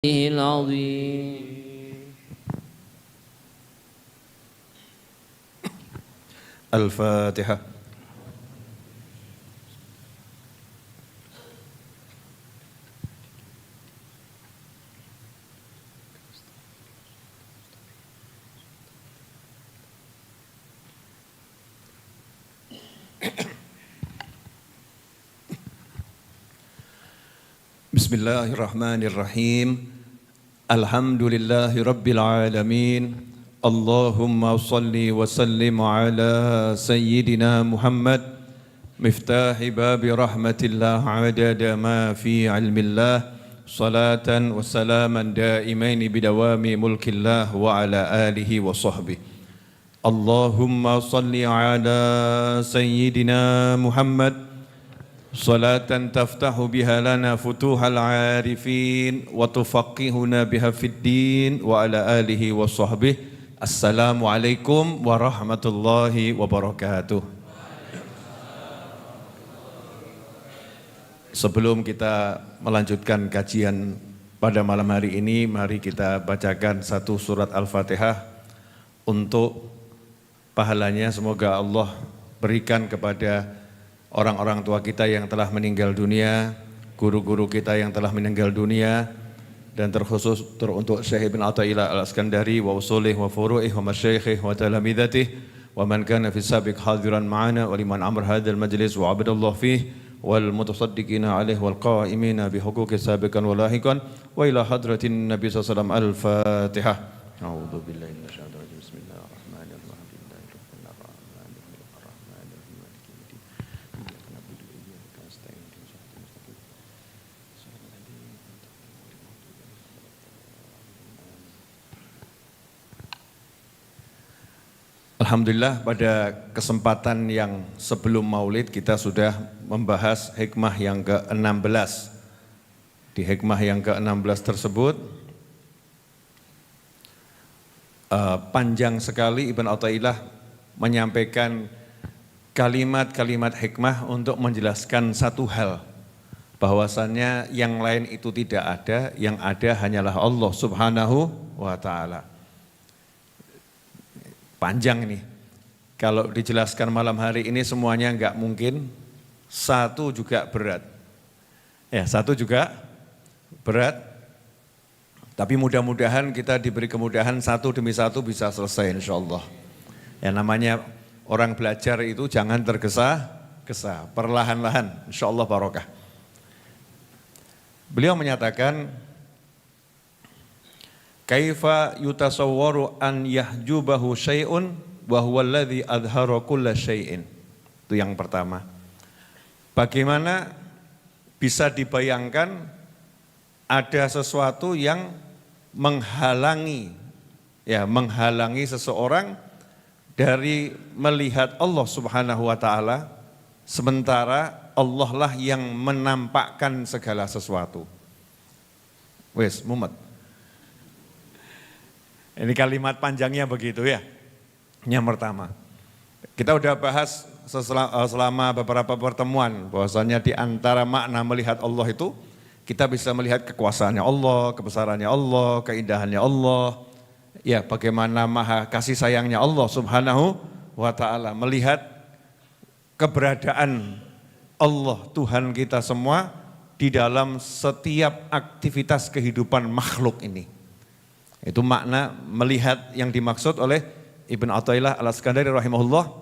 العظيم. الفاتحة. Bismillahirrahmanirrahim. Alhamdulillahi rabbil alamin. Allahumma salli wa sallim ala sayyidina Muhammad miftahi babi rahmatillah adada ma fi ilmillah salatan wa salaman daimaini bidawami mulkillah wa ala alihi wa sahbihi. Allahumma salli ala sayyidina Muhammad salatan taftahu biha lana futuhal arifin wa tufaqihuna biha fid din wa ala alihi wa sahbihi. Assalamualaikum warahmatullahi wabarakatuh. Sebelum kita melanjutkan kajian pada malam hari ini, mari kita bacakan satu surat Al-Fatihah untuk pahalanya semoga Allah berikan kepada orang-orang tua kita yang telah meninggal dunia, guru-guru kita yang telah meninggal dunia, dan terkhusus untuk Syekh Ibn Athaillah Al-Iskandari wa usulih wa furu'ih wa masyayikhih wa talamidatih wa man kana fi sabiq hadiran ma'ana wa liman amr hadzal majlis wa abadallah fih wal mutasaddiqina alaih wal qa'imina bihuquqi sabiqan wa lahiqan wa ila hadratin Nabi sallallahu alaihi wasallam. Al-Fatihah. A'udzu billahi minasyaitonir rajim. Alhamdulillah, pada kesempatan yang sebelum Maulid kita sudah membahas hikmah yang ke-16. Di hikmah yang ke-16 tersebut panjang sekali Ibn Athaillah menyampaikan kalimat-kalimat hikmah untuk menjelaskan satu hal, bahwasannya yang lain itu tidak ada, yang ada hanyalah Allah Subhanahu wa ta'ala. Panjang nih, kalau dijelaskan malam hari ini semuanya enggak mungkin, satu juga berat. Ya, satu juga berat, tapi mudah-mudahan kita diberi kemudahan satu demi satu bisa selesai insyaallah. Ya, namanya orang belajar itu jangan tergesa-gesa, perlahan-lahan, insyaallah barokah. Beliau menyatakan, kaifa yutasawwaru an yahjubahu syai'un wa huwa alladhi adhara kulla syai'in. Itu yang pertama. Bagaimana bisa dibayangkan ada sesuatu yang menghalangi seseorang dari melihat Allah Subhanahu wa taala, sementara Allah lah yang menampakkan segala sesuatu. Wes, mumet. Ini kalimat panjangnya begitu ya. Yang pertama, kita udah bahas selama beberapa pertemuan bahwasanya di antara makna melihat Allah itu kita bisa melihat kekuasaannya Allah, kebesarannya Allah, keindahannya Allah, ya bagaimana maha kasih sayangnya Allah Subhanahu wa ta'ala, melihat keberadaan Allah Tuhan kita semua di dalam setiap aktivitas kehidupan makhluk ini. Itu makna melihat yang dimaksud oleh Ibn Athaillah Al-Iskandari rahimahullah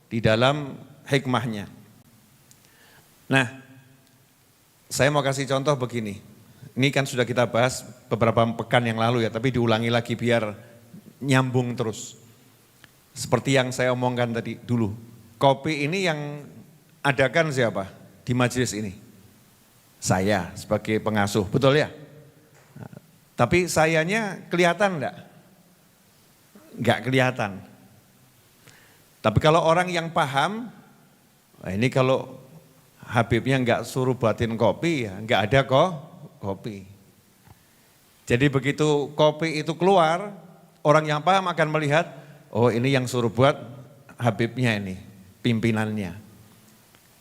di dalam hikmahnya. Nah, saya mau kasih contoh begini. Ini kan sudah kita bahas beberapa pekan yang lalu ya, tapi diulangi lagi biar nyambung terus. Seperti yang saya omongkan tadi dulu. Kopi ini yang adakan siapa di majelis ini? Saya sebagai pengasuh, betul ya? Tapi sayanya kelihatan enggak? Enggak kelihatan. Tapi kalau orang yang paham, ini kalau Habibnya enggak suruh buatin kopi, ya enggak ada kopi. Jadi begitu kopi itu keluar, orang yang paham akan melihat, oh ini yang suruh buat Habibnya ini, pimpinannya.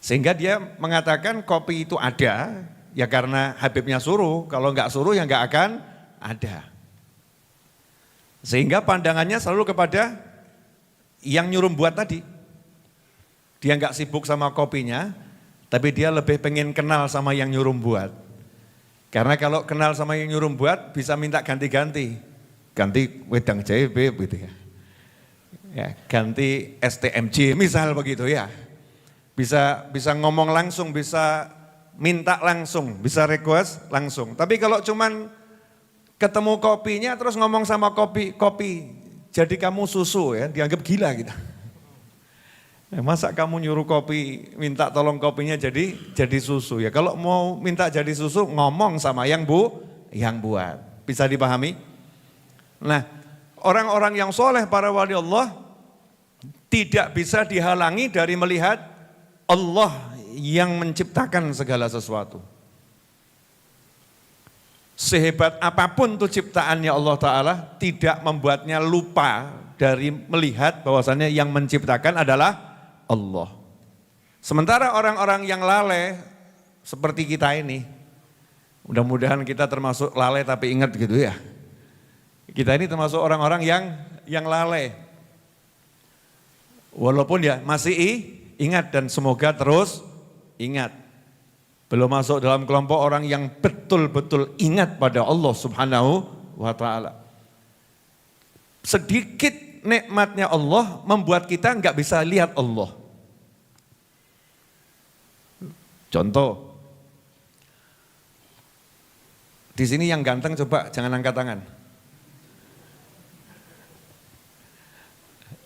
Sehingga dia mengatakan kopi itu ada, ya karena Habibnya suruh, kalau enggak suruh ya enggak akan Ada. Sehingga pandangannya selalu kepada yang nyuruh buat tadi. Dia nggak sibuk sama kopinya, tapi dia lebih pengen kenal sama yang nyuruh buat. Karena kalau kenal sama yang nyuruh buat bisa minta ganti-ganti. Ganti wedang JB gitu ya. Ya, ganti STMJ misal begitu ya. Bisa ngomong langsung, bisa minta langsung, bisa request langsung. Tapi kalau cuman ketemu kopinya terus ngomong sama kopi jadi kamu susu ya, dianggap gila gitu. Masa kamu nyuruh kopi, minta tolong kopinya jadi susu ya. Kalau mau minta jadi susu ngomong sama yang buat. Bisa dipahami? Nah, orang-orang yang soleh para wali Allah tidak bisa dihalangi dari melihat Allah yang menciptakan segala sesuatu. Sehebat apapun tuh ciptaannya Allah Ta'ala tidak membuatnya lupa dari melihat bahwasannya yang menciptakan adalah Allah. Sementara orang-orang yang lalai seperti kita ini, mudah-mudahan kita termasuk lalai tapi ingat gitu ya. Kita ini termasuk orang-orang yang lalai. Walaupun ya masih ingat dan semoga terus ingat. Belum masuk dalam kelompok orang yang betul-betul ingat pada Allah Subhanahu wa Ta'ala. Sedikit nikmatnya Allah membuat kita nggak bisa lihat Allah. Contoh, di sini yang ganteng coba jangan angkat tangan.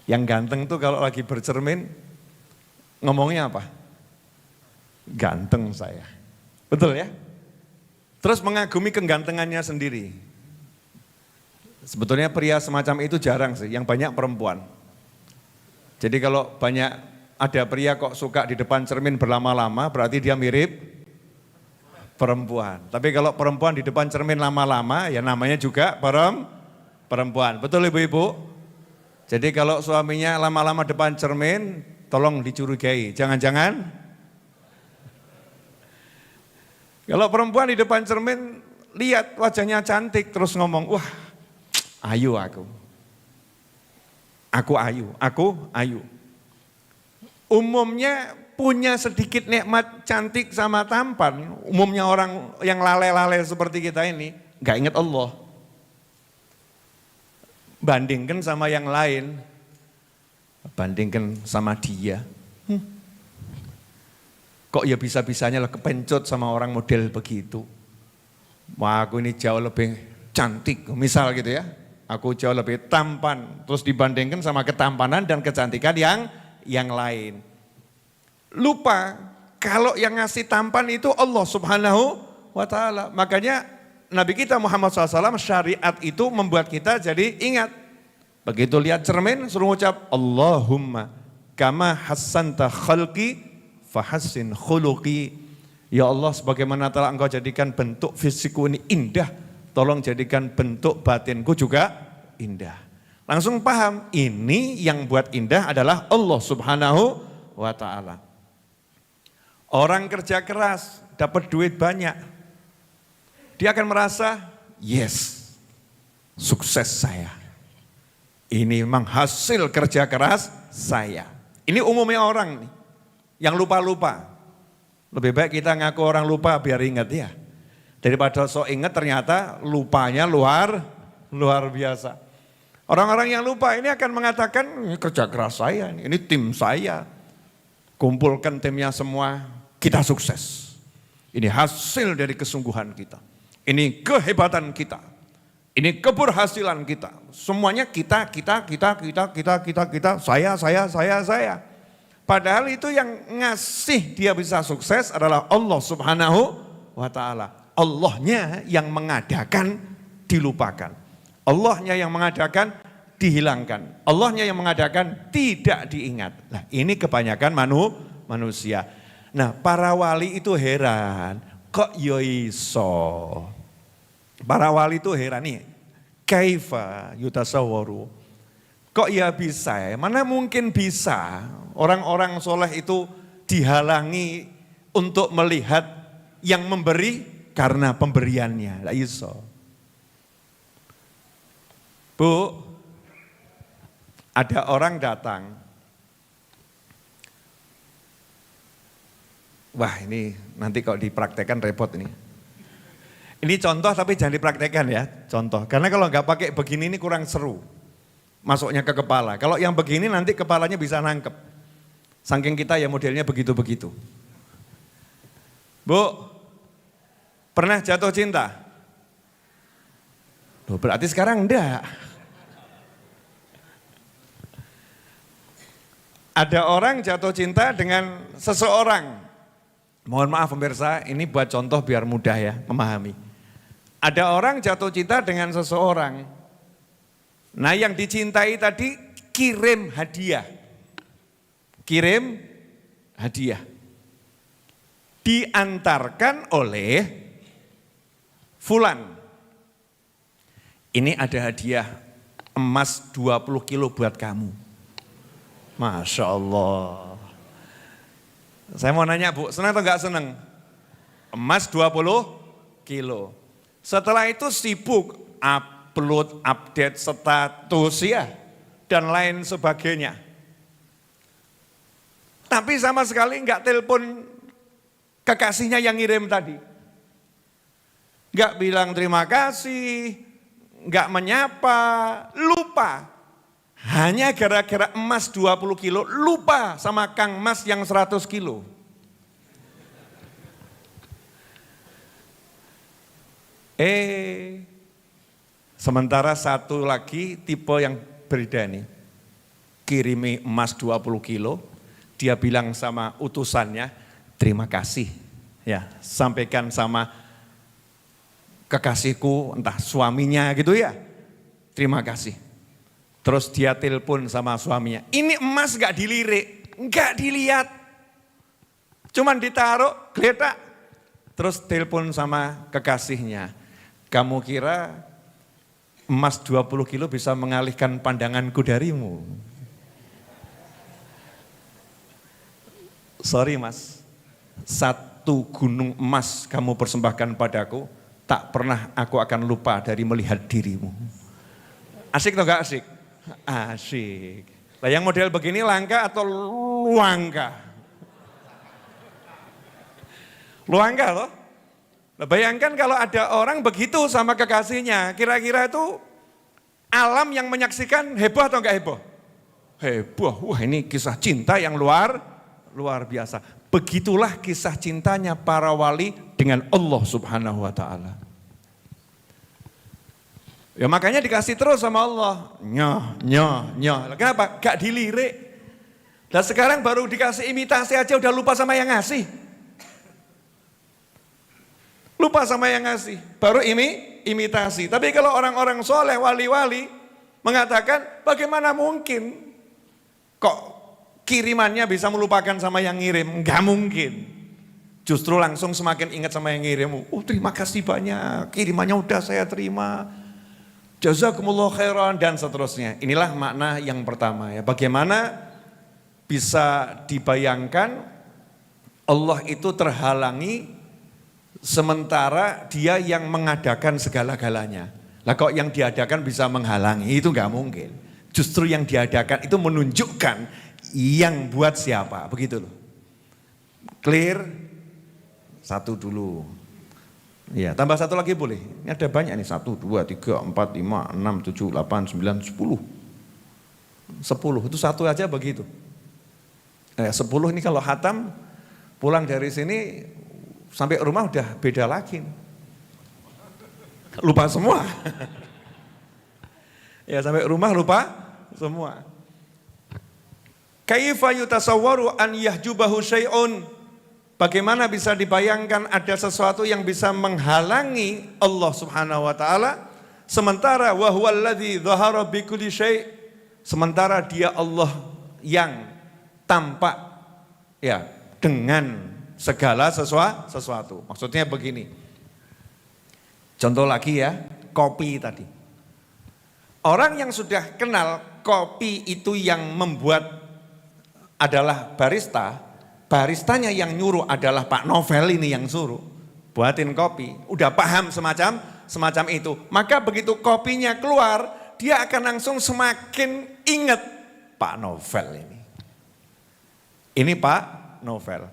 Yang ganteng tuh kalau lagi bercermin ngomongnya apa? Ganteng saya. Betul ya? Terus mengagumi kegantengannya sendiri. Sebetulnya pria semacam itu jarang sih, yang banyak perempuan. Jadi kalau banyak ada pria kok suka di depan cermin berlama-lama, berarti dia mirip perempuan. Tapi kalau perempuan di depan cermin lama-lama, ya namanya juga perempuan. Betul ibu-ibu? Jadi kalau suaminya lama-lama depan cermin, tolong dicurigai. Jangan-jangan, kalau perempuan di depan cermin, lihat wajahnya cantik, terus ngomong, wah ayu aku. Aku ayu. Umumnya punya sedikit nikmat cantik sama tampan. Umumnya orang yang lalai-lalai seperti kita ini gak ingat Allah. Bandingkan sama yang lain. Bandingkan sama dia. Kok ya bisa-bisanya lah kepencut sama orang model begitu. Wah aku ini jauh lebih cantik misal gitu ya. Aku jauh lebih tampan. Terus dibandingkan sama ketampanan dan kecantikan yang lain. Lupa kalau yang ngasih tampan itu Allah Subhanahu wa Ta'ala. Makanya Nabi kita Muhammad SAW syariat itu membuat kita jadi ingat. Begitu lihat cermin suruh ucap Allahumma kama hassanta khalqi fahassin khuluqi. Ya Allah sebagaimana telah engkau jadikan bentuk fisikku ini indah, tolong jadikan bentuk batinku juga indah. Langsung paham, ini yang buat indah adalah Allah Subhanahu wa Ta'ala. Orang kerja keras, dapat duit banyak. Dia akan merasa, yes, sukses saya. Ini memang hasil kerja keras saya. Ini umumnya orang nih, yang lupa-lupa. Lebih baik kita ngaku orang lupa biar ingat ya. Daripada sok ingat ternyata lupanya luar biasa. Orang-orang yang lupa ini akan mengatakan, ini kerja keras saya, ini tim saya. Kumpulkan timnya semua, kita sukses. Ini hasil dari kesungguhan kita. Ini kehebatan kita. Ini keberhasilan kita. Semuanya kita, saya. Padahal itu yang ngasih dia bisa sukses adalah Allah Subhanahu wa Ta'ala. Allahnya yang mengadakan dilupakan. Allahnya yang mengadakan dihilangkan. Allahnya yang mengadakan tidak diingat. Nah ini kebanyakan manusia. Nah para wali itu heran. Kok yo iso? Para wali itu heran nih. Kaifa yutasawwaru. Kok ya bisa ya? Mana mungkin bisa orang-orang soleh itu dihalangi untuk melihat yang memberi karena pemberiannya. Lah iso. Bu, ada orang datang. Wah, ini nanti kalau dipraktekkan repot ini. Ini contoh tapi jangan dipraktekkan ya, contoh. Karena kalau nggak pakai begini ini kurang seru. Masuknya ke kepala. Kalau yang begini nanti kepalanya bisa nangkep. Saking kita ya modelnya begitu-begitu. Bu, pernah jatuh cinta? Loh, berarti sekarang enggak. Ada orang jatuh cinta dengan seseorang. Mohon maaf pemirsa, ini buat contoh biar mudah ya memahami. Ada orang jatuh cinta dengan seseorang. Nah yang dicintai tadi kirim hadiah. Kirim hadiah. Diantarkan oleh fulan. Ini ada hadiah emas 20 kilo buat kamu. Masya Allah. Saya mau nanya Bu, senang atau enggak senang? Emas 20 kilo. Setelah itu sibuk upload, update status ya, dan lain sebagainya. Tapi sama sekali enggak telepon kekasihnya yang ngirim tadi. Enggak bilang terima kasih, enggak menyapa, lupa. Hanya gara-gara emas 20 kilo, lupa sama Kang Mas yang 100 kilo. Sementara satu lagi tipe yang berbeda nih. Kirimi emas 20 kilo, dia bilang sama utusannya, terima kasih. Ya, sampaikan sama kekasihku, entah suaminya gitu ya. Terima kasih. Terus dia telepon sama suaminya, ini emas gak dilirik, gak dilihat. Cuman ditaruh, geletak. Terus telepon sama kekasihnya, kamu kira emas 20 kilo bisa mengalihkan pandanganku darimu? Sorry mas, satu gunung emas kamu persembahkan padaku, tak pernah aku akan lupa dari melihat dirimu. Asik atau gak asik? Asik. Lah yang model begini langka atau luangka? Luangka loh. Nah, bayangkan kalau ada orang begitu sama kekasihnya, kira-kira itu alam yang menyaksikan heboh atau enggak heboh? Heboh. Wah, ini kisah cinta yang luar biasa. Begitulah kisah cintanya para wali dengan Allah Subhanahu wa taala. Ya makanya dikasih terus sama Allah. Nyoh. Kenapa? Gak dilirik. Dan sekarang baru dikasih imitasi aja udah lupa sama yang ngasih. Lupa sama yang ngasih. Baru imitasi. Tapi kalau orang-orang soleh, wali-wali mengatakan bagaimana mungkin kok kirimannya bisa melupakan sama yang ngirim? Gak mungkin. Justru langsung semakin ingat sama yang ngirim. Oh terima kasih banyak, kirimannya udah saya terima. Jazakumullah khairan dan seterusnya. Inilah makna yang pertama ya. Bagaimana bisa dibayangkan Allah itu terhalangi sementara dia yang mengadakan segala-galanya. Lah kok yang diadakan bisa menghalangi, itu enggak mungkin. Justru yang diadakan itu menunjukkan yang buat siapa, begitu loh. Clear? Satu dulu. Ya, tambah satu lagi boleh. Ini ada banyak nih, 1, 2, 3, 4, 5, 6, 7, 8, 9, 10. 10, itu satu aja begitu. 10 ini kalau hatam, pulang dari sini sampai rumah udah beda lagi. Lupa semua. Ya sampai rumah lupa semua. Kaifa yutasawwaru an yahjubahu syai'un. Bagaimana bisa dibayangkan ada sesuatu yang bisa menghalangi Allah Subhanahu wa taala sementara wa huwallazi dhahara bikulli syai', sementara dia Allah yang tampak ya dengan segala sesuatu. Maksudnya begini. Contoh lagi ya, kopi tadi. Orang yang sudah kenal kopi itu yang membuat adalah barista. Baristanya yang nyuruh adalah Pak Novel ini yang suruh buatin kopi, udah paham semacam itu. Maka begitu kopinya keluar dia akan langsung semakin ingat Pak Novel ini. Ini Pak Novel.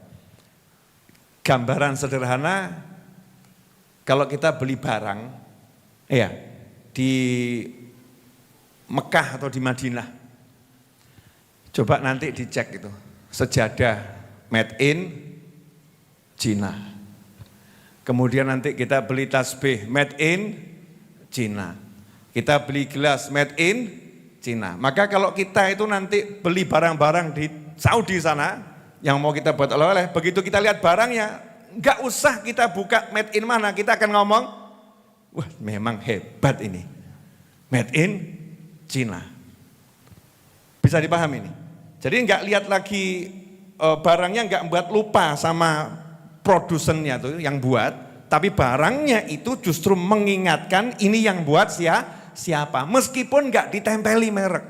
Gambaran sederhana, kalau kita beli barang, ya di Mekah atau di Madinah, coba nanti dicek itu, sejadah made in Cina. Kemudian nanti kita beli tasbih made in Cina. Kita beli gelas made in Cina. Maka kalau kita itu nanti beli barang-barang di Saudi sana, yang mau kita buat oleh-oleh, begitu kita lihat barangnya, nggak usah kita buka made in mana, kita akan ngomong, wah memang hebat ini, made in Cina. Bisa dipahami ini? Jadi nggak lihat lagi barangnya, nggak buat lupa sama produsennya tuh yang buat, tapi barangnya itu justru mengingatkan ini yang buat siapa, meskipun nggak ditempeli merek.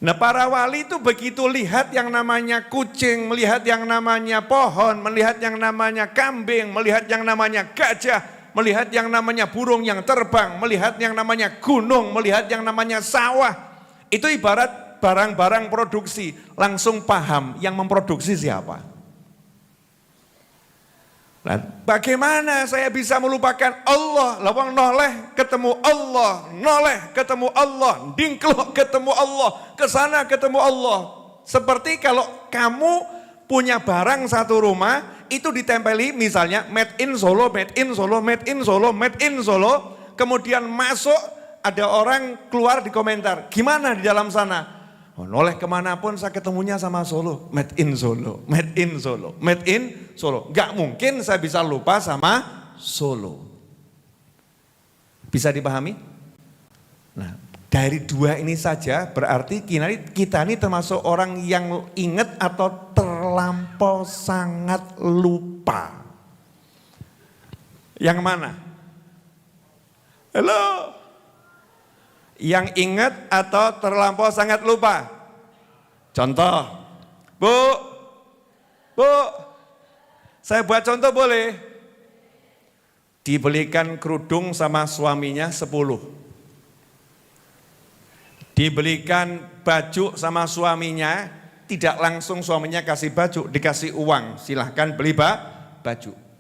Nah para wali itu begitu lihat yang namanya kucing, melihat yang namanya pohon, melihat yang namanya kambing, melihat yang namanya gajah, melihat yang namanya burung yang terbang, melihat yang namanya gunung, melihat yang namanya sawah. Itu ibarat barang-barang produksi, langsung paham yang memproduksi siapa. Nah, bagaimana saya bisa melupakan Allah? Lawang noleh ketemu Allah, noleh ketemu Allah, dingklok ketemu Allah, kesana ketemu Allah. Seperti kalau kamu punya barang satu rumah, itu ditempeli misalnya made in Solo, made in Solo, made in Solo, made in Solo. Kemudian masuk, ada orang keluar di komentar, gimana di dalam sana? Oh, noleh kemanapun saya ketemunya sama Solo, made in Solo, made in Solo, made in Solo. Gak mungkin saya bisa lupa sama Solo. Bisa dipahami? Nah, dari dua ini saja berarti kita ini termasuk orang yang ingat atau terlampau sangat lupa. Yang mana? Halo? Yang ingat atau terlampau sangat lupa? Contoh, Bu, saya buat contoh boleh? Dibelikan kerudung sama suaminya 10. Dibelikan baju sama suaminya, tidak langsung suaminya kasih baju, dikasih uang, silahkan beli baju.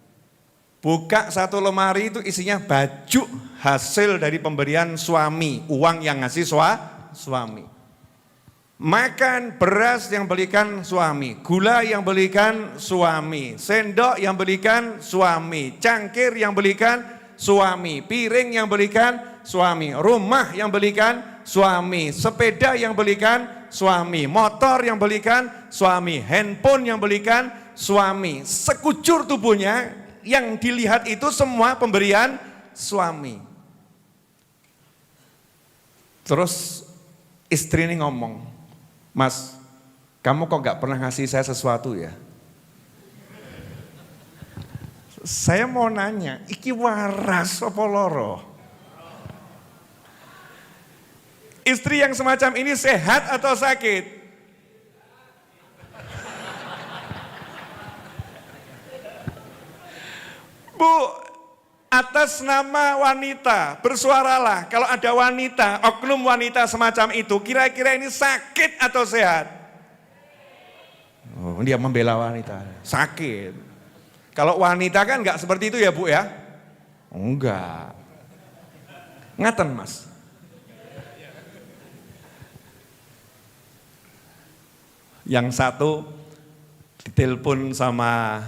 Buka satu lemari itu isinya baju hasil dari pemberian suami, uang yang ngasih suami. Makan beras yang belikan suami, gula yang belikan suami, sendok yang belikan suami, cangkir yang belikan suami, piring yang belikan suami, rumah yang belikan suami, sepeda yang belikan suami, motor yang belikan suami, handphone yang belikan suami. Sekujur tubuhnya yang dilihat itu semua pemberian suami. Terus istri ini ngomong, Mas, kamu kok gak pernah ngasih saya sesuatu ya? Saya mau nanya, iki waras apa loro? Istri yang semacam ini sehat atau sakit? Bu, atas nama wanita, bersuaralah. Kalau ada wanita, oknum wanita semacam itu, kira-kira ini sakit atau sehat? Oh, dia membela wanita, sakit. Kalau wanita kan enggak seperti itu ya Bu ya? Enggak. Ngaten Mas. Yang satu ditelepon sama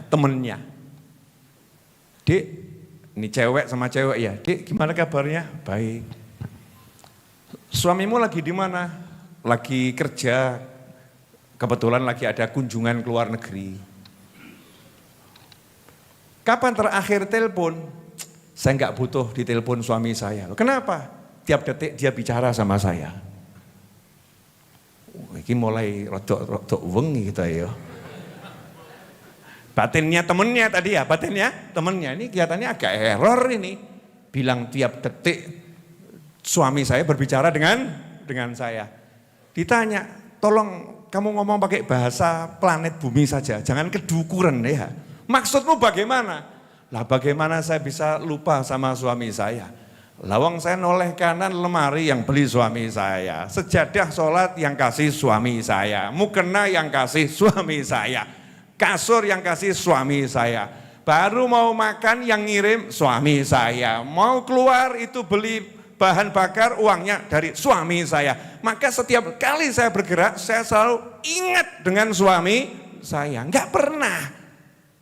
temennya. Dik, ini cewek sama cewek ya. Dik, gimana kabarnya? Baik. Suamimu lagi di mana? Lagi kerja. Kebetulan lagi ada kunjungan ke luar negeri. Kapan terakhir telepon? Saya nggak butuh ditelepon suami saya. Kenapa? Tiap detik dia bicara sama saya. Ini mulai rodok wengi kita ya. Batinnya temennya tadi ya, batinnya temennya ini kelihatannya agak error ini. Bilang tiap detik suami saya berbicara dengan saya. Ditanya, tolong kamu ngomong pakai bahasa planet bumi saja, jangan kedukuran ya. Maksudmu bagaimana? Lah bagaimana saya bisa lupa sama suami saya? Lawang saya noleh kanan lemari yang beli suami saya, sejadah sholat yang kasih suami saya, mukena yang kasih suami saya, kasur yang kasih suami saya, baru mau makan yang ngirim suami saya, mau keluar itu beli bahan bakar uangnya dari suami saya. Maka setiap kali saya bergerak saya selalu ingat dengan suami saya. Enggak pernah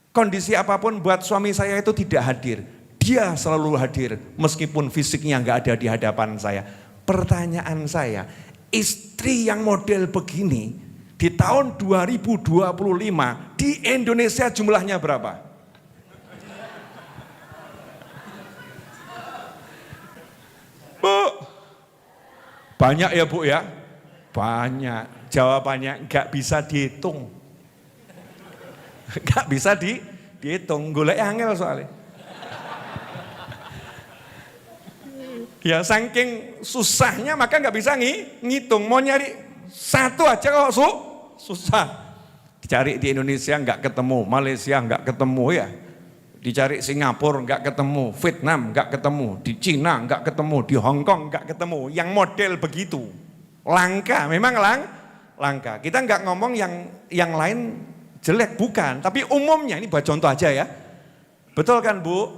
kondisi apapun buat suami saya itu tidak hadir. Dia selalu hadir meskipun fisiknya enggak ada di hadapan saya. Pertanyaan saya, istri yang model begini di tahun 2025 di Indonesia jumlahnya berapa? Bu, banyak ya Bu ya? Banyak. Jawabannya enggak bisa dihitung. Enggak bisa dihitung, golek angel soalnya. Ya saking susahnya maka nggak bisa ngitung. Mau nyari satu aja kok susah. Dicari di Indonesia nggak ketemu, Malaysia nggak ketemu ya. Dicari Singapura nggak ketemu, Vietnam nggak ketemu, di Cina nggak ketemu, di Hong Kong nggak ketemu. Yang model begitu langka, memang langka. Kita nggak ngomong yang lain jelek, bukan. Tapi umumnya ini buat contoh aja ya. Betul kan Bu?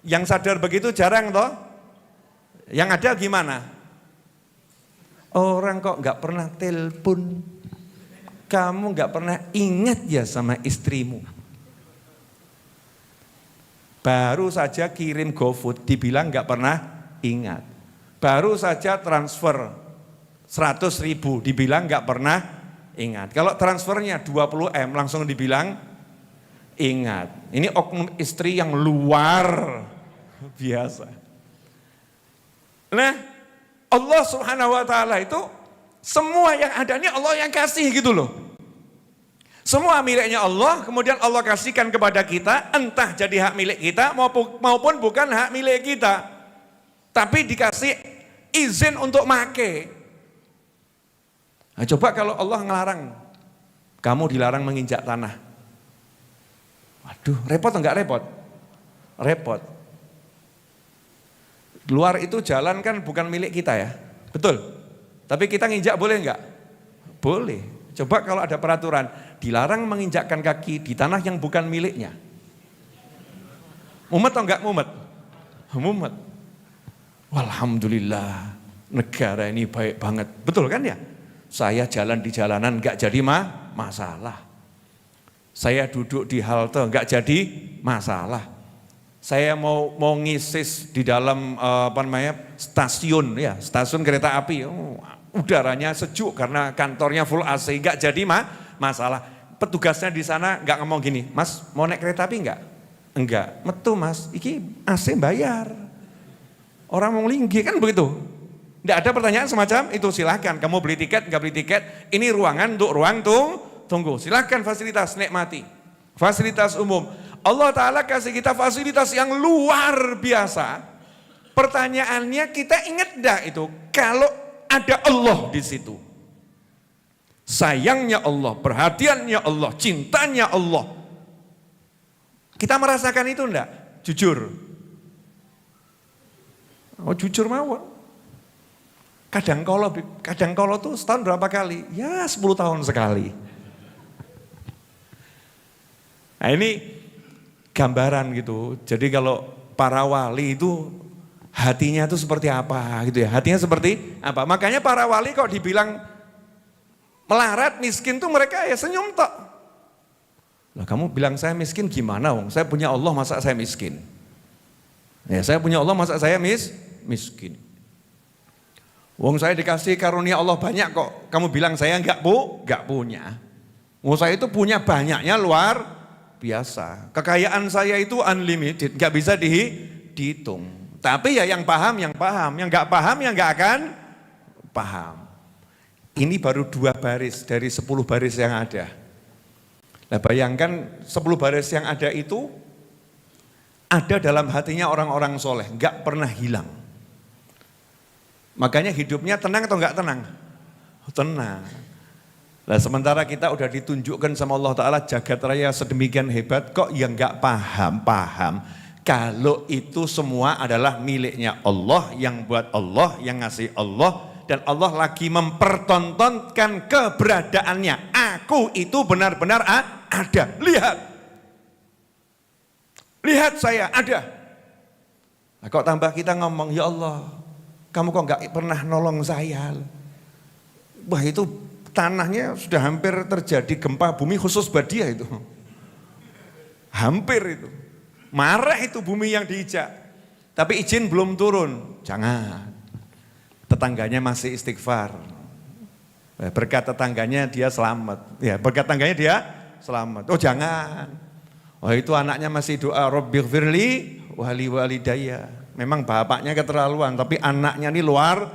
Yang sadar begitu jarang toh? Yang ada gimana? Orang kok nggak pernah telepon, kamu nggak pernah ingat ya sama istrimu. Baru saja kirim GoFood, dibilang nggak pernah ingat. Baru saja transfer 100.000, dibilang nggak pernah ingat. Kalau transfernya 20M langsung dibilang ingat. Ini oknum istri yang luar biasa. Nah, Allah Subhanahu wa taala itu semua yang ada ini Allah yang kasih gitu loh. Semua miliknya Allah, kemudian Allah kasihkan kepada kita, entah jadi hak milik kita maupun bukan hak milik kita. Tapi dikasih izin untuk make. Nah, coba kalau Allah ngelarang, kamu dilarang menginjak tanah. Waduh, repot enggak repot? Repot. Luar itu jalan kan bukan milik kita ya, betul? Tapi kita nginjak boleh enggak? Boleh. Coba kalau ada peraturan, dilarang menginjakkan kaki di tanah yang bukan miliknya. Mumet atau enggak mumet? Mumet. Alhamdulillah, negara ini baik banget, betul kan ya? Saya jalan di jalanan enggak jadi masalah. Saya duduk di halte enggak jadi masalah. Saya mau ngisis di dalam stasiun kereta api, udaranya sejuk karena kantornya full AC, enggak jadi masalah. Petugasnya di sana enggak ngomong gini, Mas mau naik kereta api enggak? Enggak, metu Mas, iki AC bayar. Orang mau linggi kan begitu. Enggak ada pertanyaan semacam itu, silahkan kamu beli tiket, enggak beli tiket, ini ruangan untuk ruang tunggu, silahkan fasilitas nikmati, fasilitas umum. Allah Ta'ala kasih kita fasilitas yang luar biasa. Pertanyaannya kita ingat enggak itu kalau ada Allah di situ. Sayangnya Allah, perhatiannya Allah, cintanya Allah. Kita merasakan itu enggak? Jujur. Oh jujur mawon. Kadang kalau tuh setahun berapa kali? Ya 10 tahun sekali. Nah ini gambaran gitu. Jadi kalau para wali itu hatinya itu seperti apa gitu ya. Hatinya seperti apa. Makanya para wali kok dibilang melarat, miskin tuh mereka ya senyum tok. Lah kamu bilang saya miskin gimana wong? Saya punya Allah masa saya miskin? Ya saya punya Allah masa saya miskin? Wong saya dikasih karunia Allah banyak kok. Kamu bilang saya enggak punya. Wong saya itu punya banyaknya luar biasa. Kekayaan saya itu unlimited, nggak bisa dihitung. Tapi ya yang paham, yang nggak paham, yang nggak akan paham. Ini baru 2 baris dari 10 baris yang ada. Nah bayangkan 10 baris yang ada itu ada dalam hatinya orang-orang soleh, nggak pernah hilang. Makanya hidupnya tenang atau nggak tenang? Tenang. Nah, sementara kita udah ditunjukkan sama Allah Ta'ala jagat raya sedemikian hebat, kok yang nggak paham kalau itu semua adalah miliknya Allah, yang buat Allah, yang ngasih Allah, dan Allah lagi mempertontonkan keberadaannya. Aku itu benar-benar ada. Lihat saya ada. Nah, kok tambah kita ngomong, ya Allah, kamu kok nggak pernah nolong saya? Wah, itu tanahnya sudah hampir terjadi gempa bumi khusus buat dia itu. Hampir itu. Marah itu bumi yang diinjak. Tapi izin belum turun. Jangan. Tetangganya masih istighfar. Berkat tetangganya dia selamat. Ya, berkat tetangganya dia selamat. Oh, jangan. Oh, itu anaknya masih doa Rabbighfirli wali walidayya. Memang bapaknya keterlaluan, tapi anaknya ini luar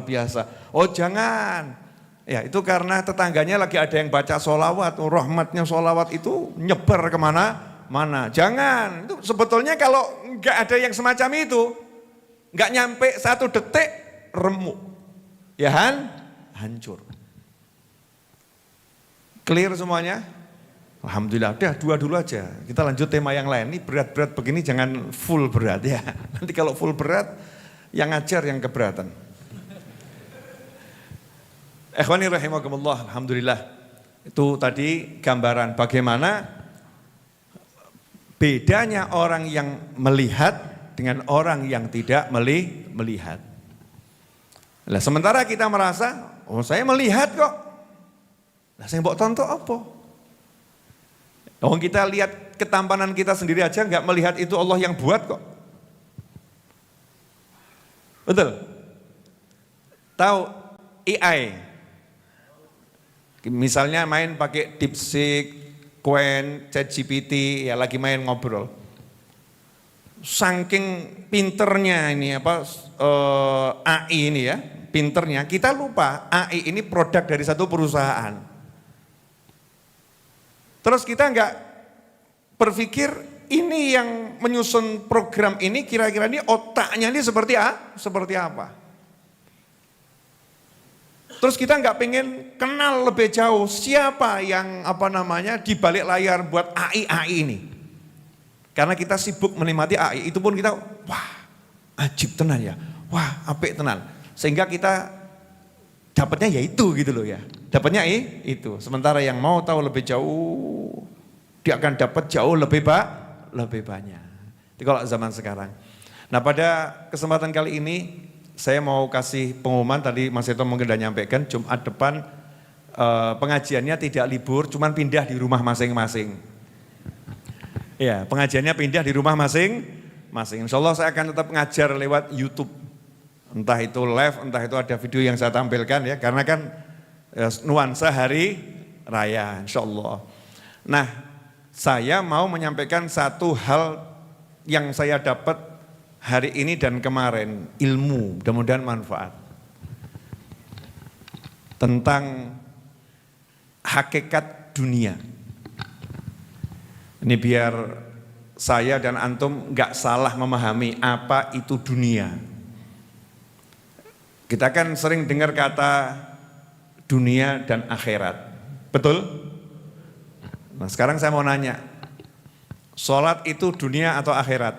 biasa. Oh, jangan. Ya, itu karena tetangganya lagi ada yang baca sholawat. Oh, rahmatnya sholawat itu nyebar kemana-mana. Jangan. Itu sebetulnya kalau nggak ada yang semacam itu, nggak nyampe 1 detik remuk. Ya kan? Hancur. Clear semuanya? Alhamdulillah. Udah 2 dulu aja. Kita lanjut tema yang lain. Ini berat-berat begini jangan full berat ya. Nanti kalau full berat, yang ngajar yang keberatan. Ikhwani rahimakumullah, alhamdulillah. Itu tadi gambaran bagaimana bedanya orang yang melihat dengan orang yang tidak melihat. Nah, sementara kita merasa, oh saya melihat kok. Nah, saya mau tonton apa? Oh, kita lihat ketampanan kita sendiri aja nggak melihat itu Allah yang buat kok. Betul? Tahu AI? Misalnya main pakai DeepSeek, Qwen, ChatGPT, ya lagi main ngobrol. Saking pinternya ini AI ini ya, pinternya kita lupa AI ini produk dari satu perusahaan. Terus kita nggak berpikir ini yang menyusun program ini kira-kira ini otaknya ini seperti apa? Terus kita nggak pengen kenal lebih jauh siapa yang di balik layar buat AI ini. Karena kita sibuk menikmati AI, itu pun kita wah ajib tenan ya, wah apik tenan. Sehingga kita dapatnya ya itu gitu loh ya, dapatnya itu. Sementara yang mau tahu lebih jauh, dia akan dapat jauh lebih banyak. Itu kalau zaman sekarang. Nah, pada kesempatan kali ini saya mau kasih pengumuman, tadi Mas Seto mungkin sudah nyampaikan, Jumat depan pengajiannya tidak libur, cuman pindah di rumah masing-masing. Ya, pengajiannya pindah di rumah masing-masing. Insya Allah saya akan tetap ngajar lewat YouTube. Entah itu live, entah itu ada video yang saya tampilkan ya, karena kan nuansa hari raya, insya Allah. Nah, saya mau menyampaikan satu hal yang saya dapat hari ini dan kemarin, ilmu, mudah-mudahan manfaat. Tentang hakikat dunia. Ini biar saya dan antum nggak salah memahami apa itu dunia. Kita kan sering dengar kata dunia dan akhirat. Betul? Nah, sekarang saya mau nanya. Sholat itu dunia atau akhirat?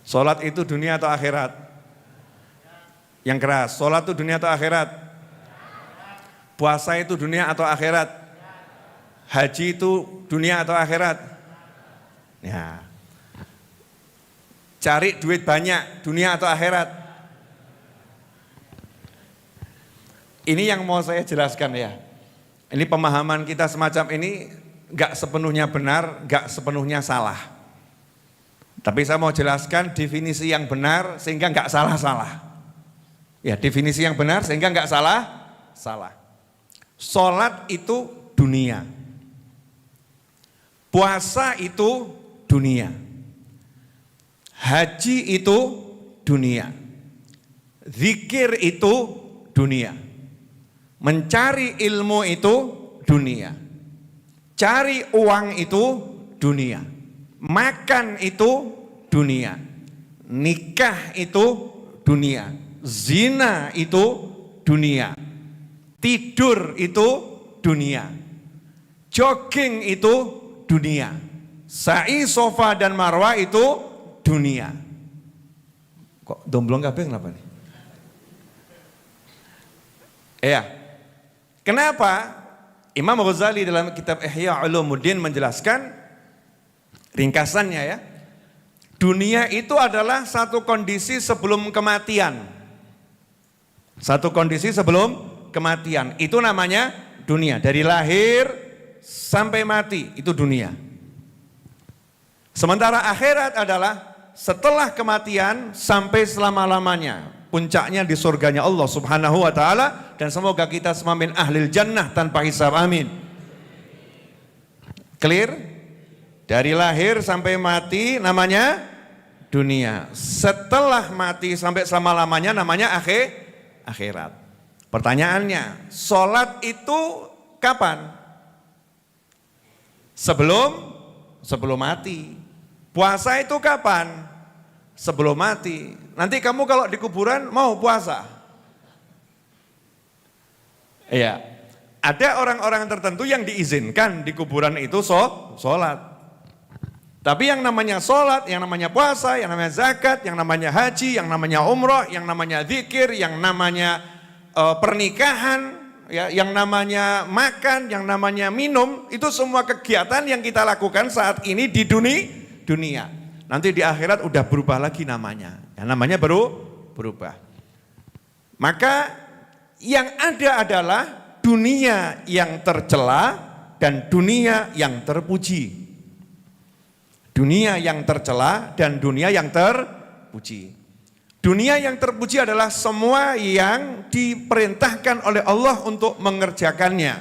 Sholat itu dunia atau akhirat? Yang keras, sholat itu dunia atau akhirat? Puasa itu dunia atau akhirat? Haji itu dunia atau akhirat? Ya. Cari duit banyak, dunia atau akhirat? Ini yang mau saya jelaskan ya. Ini pemahaman kita semacam ini gak sepenuhnya benar, gak sepenuhnya salah. Tapi saya mau jelaskan definisi yang benar sehingga nggak salah-salah. Ya, definisi yang benar sehingga nggak salah. Sholat itu dunia. Puasa itu dunia. Haji itu dunia. Zikir itu dunia. Mencari ilmu itu dunia. Cari uang itu dunia. Makan itu dunia, nikah itu dunia, zina itu dunia, Tidur itu dunia. Jogging itu dunia. Sa'i Safa dan Marwah itu dunia. Kok domblong kabeh kenapa nih? Ya. Kenapa? Imam Ghazali dalam kitab Ihya Ulumuddin menjelaskan ringkasannya ya. Dunia itu adalah satu kondisi sebelum kematian. Satu kondisi sebelum kematian. Itu namanya dunia. Dari lahir sampai mati itu dunia. Sementara akhirat adalah setelah kematian sampai selama-lamanya. Puncaknya di surganya Allah Subhanahu wa taala, dan semoga kita semua min ahlil jannah tanpa hisab, amin. Clear? Dari lahir sampai mati namanya dunia. Setelah mati sampai selama-lamanya namanya akhirat. Pertanyaannya, sholat itu kapan? Sebelum mati. Puasa itu kapan? Sebelum mati. Nanti kamu kalau di kuburan mau puasa? Iya. Ada orang-orang tertentu yang diizinkan di kuburan itu sholat. Tapi yang namanya sholat, yang namanya puasa, yang namanya zakat, yang namanya haji, yang namanya umroh, yang namanya zikir, yang namanya pernikahan, ya, yang namanya makan, yang namanya minum, itu semua kegiatan yang kita lakukan saat ini di dunia. Nanti di akhirat udah berubah lagi namanya. Ya, namanya berubah. Maka yang ada adalah dunia yang tercela dan dunia yang terpuji. Dunia yang tercela dan dunia yang terpuji. Dunia yang terpuji adalah semua yang diperintahkan oleh Allah untuk mengerjakannya.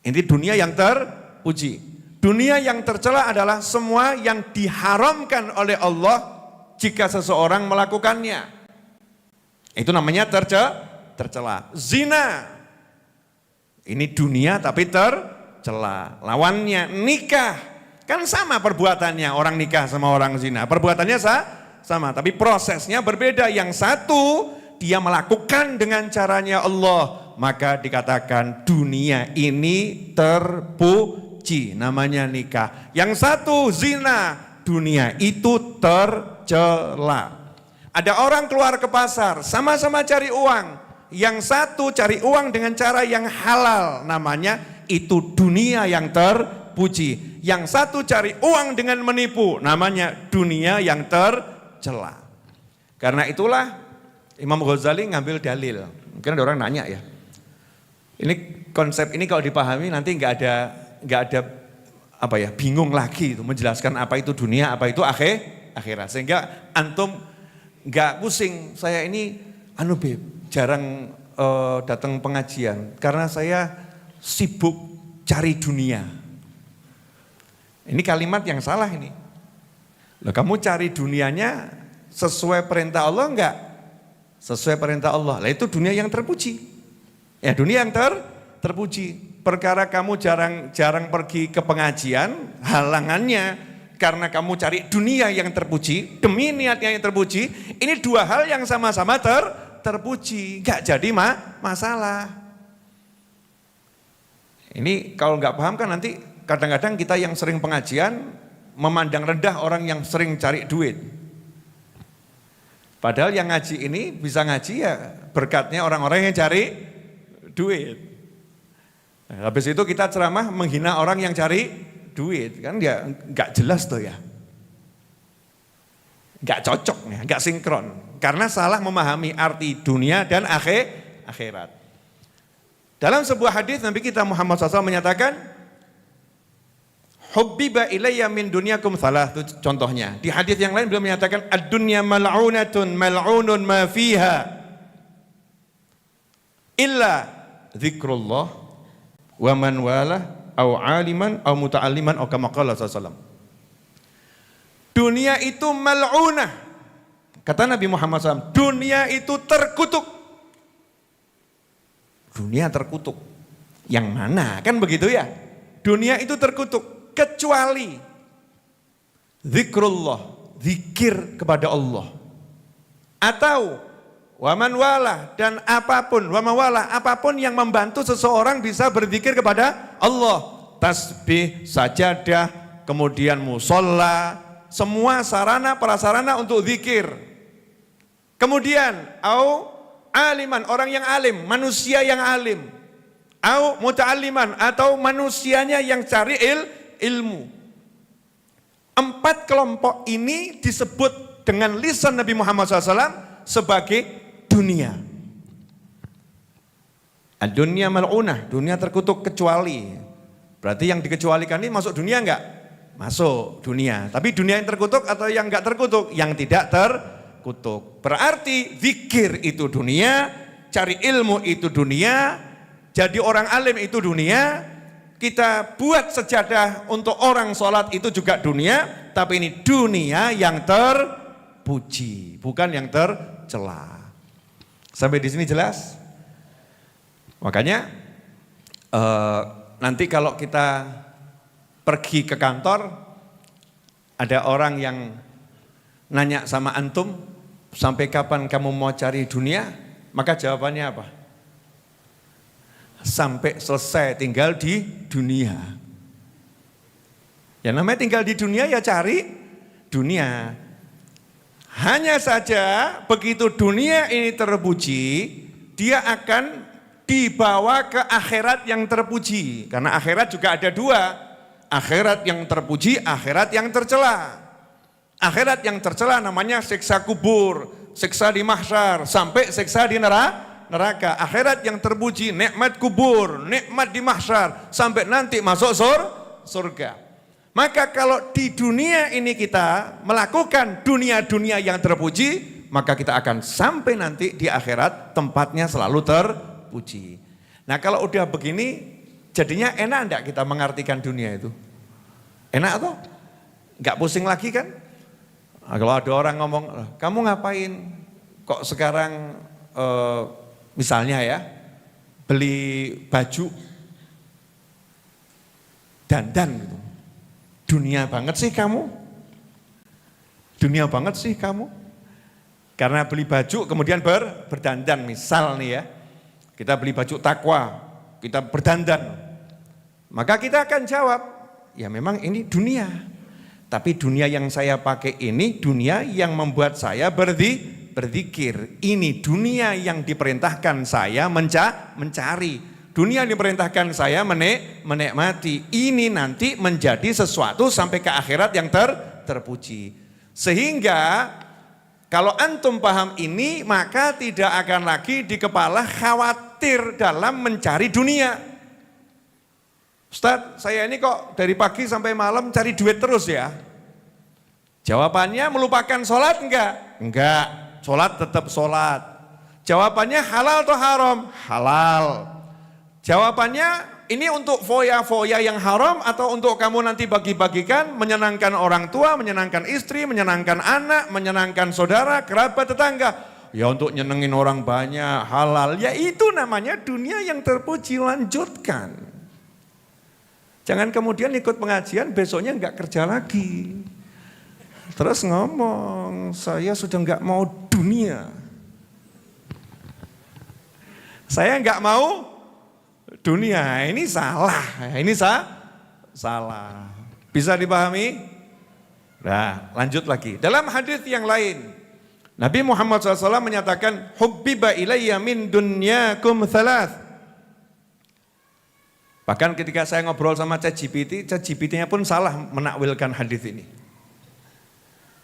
Ini dunia yang terpuji. Dunia yang tercela adalah semua yang diharamkan oleh Allah jika seseorang melakukannya. Itu namanya tercela. Zina. Ini dunia tapi tercela. Lawannya nikah. Kan sama perbuatannya, orang nikah sama orang zina. Perbuatannya sama, tapi prosesnya berbeda. Yang satu dia melakukan dengan caranya Allah, maka dikatakan dunia ini terpuji, namanya nikah. Yang satu zina, dunia itu tercela. Ada orang keluar ke pasar, sama-sama cari uang. Yang satu cari uang dengan cara yang halal, namanya itu dunia yang terpuji. Yang satu cari uang dengan menipu, namanya dunia yang tercela. Karena itulah Imam Ghazali ngambil dalil. Mungkin ada orang nanya ya, ini konsep ini kalau dipahami nanti nggak ada apa ya, bingung lagi itu menjelaskan apa itu dunia, apa itu akhirat. Sehingga antum nggak pusing. Saya ini jarang datang pengajian karena saya sibuk cari dunia. Ini kalimat yang salah ini. Loh, kamu cari dunianya sesuai perintah Allah enggak? Sesuai perintah Allah. Lah itu dunia yang terpuji. Ya, dunia yang terpuji. Perkara kamu jarang pergi ke pengajian, halangannya karena kamu cari dunia yang terpuji, demi niatnya yang terpuji. Ini dua hal yang sama-sama terpuji, enggak jadi masalah. Ini kalau enggak paham kan nanti kadang-kadang kita yang sering pengajian memandang rendah orang yang sering cari duit. Padahal yang ngaji ini bisa ngaji ya berkatnya orang-orang yang cari duit. Nah, habis itu kita ceramah menghina orang yang cari duit, kan ya nggak jelas tuh ya. Nggak cocok ya, nggak sinkron. Karena salah memahami arti dunia dan akhirat. Dalam sebuah hadis Nabi kita Muhammad SAW menyatakan, hubbiba ilayya min dunyakum salah, itu contohnya. Di hadis yang lain beliau menyatakan ad-dunya mal'unatun mal'unun ma fiha illa zikrullah wa man wala au aliman au muta'alliman au kama qala sallallahu. Dunia itu mal'unah. Kata Nabi Muhammad SAW, dunia itu terkutuk. Dunia terkutuk. Yang mana? Kan begitu ya? Dunia itu terkutuk. Kecuali zikrullah, zikir kepada Allah. Atau Waman wala, dan apapun, waman wala, apapun yang membantu seseorang bisa berzikir kepada Allah. Tasbih, sajadah, kemudian musolla, semua sarana prasarana untuk zikir. Kemudian, au aliman, orang yang alim, manusia yang alim. Au muta'alliman, atau manusianya yang cari ilmu. 4 kelompok ini disebut dengan lisan Nabi Muhammad SAW sebagai dunia. Dunia mal'unah, dunia terkutuk kecuali. Berarti yang dikecualikan ini masuk dunia enggak? Masuk dunia. Tapi dunia yang terkutuk atau yang enggak terkutuk? Yang tidak terkutuk. Berarti zikir itu dunia, cari ilmu itu dunia, jadi orang alim itu dunia, kita buat sejadah untuk orang sholat itu juga dunia, tapi ini dunia yang terpuji, bukan yang tercela. Sampai di sini jelas? Makanya nanti kalau kita pergi ke kantor, ada orang yang nanya sama antum, sampai kapan kamu mau cari dunia? Maka jawabannya apa? Sampai selesai tinggal di dunia. Ya namanya tinggal di dunia ya cari dunia. Hanya saja begitu dunia ini terpuji, dia akan dibawa ke akhirat yang terpuji. Karena akhirat juga ada 2. Akhirat yang terpuji, akhirat yang tercela. Akhirat yang tercela namanya siksa kubur, siksa di mahsyar, sampai siksa di neraka. Akhirat yang terpuji, nikmat kubur, nikmat di mahsyar, sampai nanti masuk surga. Maka kalau di dunia ini kita melakukan dunia-dunia yang terpuji, maka kita akan sampai nanti di akhirat tempatnya selalu terpuji. Nah kalau udah begini, jadinya enak enggak kita mengartikan dunia itu? Enak atau? Enggak pusing lagi kan? Nah, kalau ada orang ngomong, kamu ngapain kok sekarang misalnya ya, beli baju dandan gitu. Dunia banget sih kamu. Dunia banget sih kamu. Karena beli baju kemudian berdandan, misal nih ya. Kita beli baju takwa, kita berdandan. Maka kita akan jawab, ya memang ini dunia. Tapi dunia yang saya pakai ini dunia yang membuat saya berzikir. Ini dunia yang diperintahkan saya mencari. Dunia yang diperintahkan saya menikmati. Ini nanti menjadi sesuatu sampai ke akhirat yang terpuji. Sehingga kalau antum paham ini, maka tidak akan lagi di kepala khawatir dalam mencari dunia. Ustadz, saya ini kok dari pagi sampai malam cari duit terus ya? Jawabannya melupakan sholat enggak? Enggak, sholat tetap sholat. Jawabannya halal atau haram? Halal. Jawabannya ini untuk foya-foya yang haram atau untuk kamu nanti bagi-bagikan, menyenangkan orang tua, menyenangkan istri, menyenangkan anak, menyenangkan saudara, kerabat, tetangga. Ya untuk nyenengin orang banyak, halal. Ya itu namanya dunia yang terpuji, lanjutkan. Jangan kemudian ikut pengajian, besoknya enggak kerja lagi. Terus ngomong, saya sudah enggak mau dunia. Saya enggak mau dunia, ini salah, salah. Bisa dipahami? Nah, lanjut lagi. Dalam hadis yang lain, Nabi Muhammad SAW menyatakan, hubbiba ilayya min dunyakum thalath. Bahkan ketika saya ngobrol sama ChatGPT-nya pun salah menakwilkan hadis ini.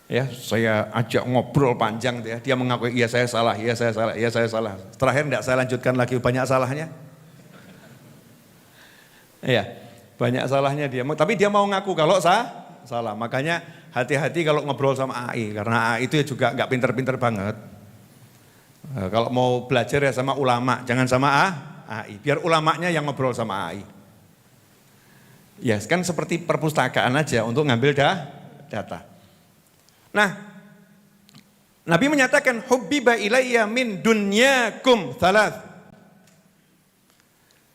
Ya, saya ajak ngobrol panjang dia mengakui iya saya salah, iya saya salah, iya saya salah. Terakhir enggak saya lanjutkan lagi, banyak salahnya. Iya, banyak salahnya dia. Tapi dia mau ngaku kalau salah. Makanya hati-hati kalau ngobrol sama AI, karena AI itu juga enggak pinter-pinter banget. Kalau mau belajar ya sama ulama, jangan sama AI. Biar ulamanya yang ngobrol sama AI. Ya, kan seperti perpustakaan aja untuk ngambil data. Nah, Nabi menyatakan hubbiba ilayya min dunyakum thalath.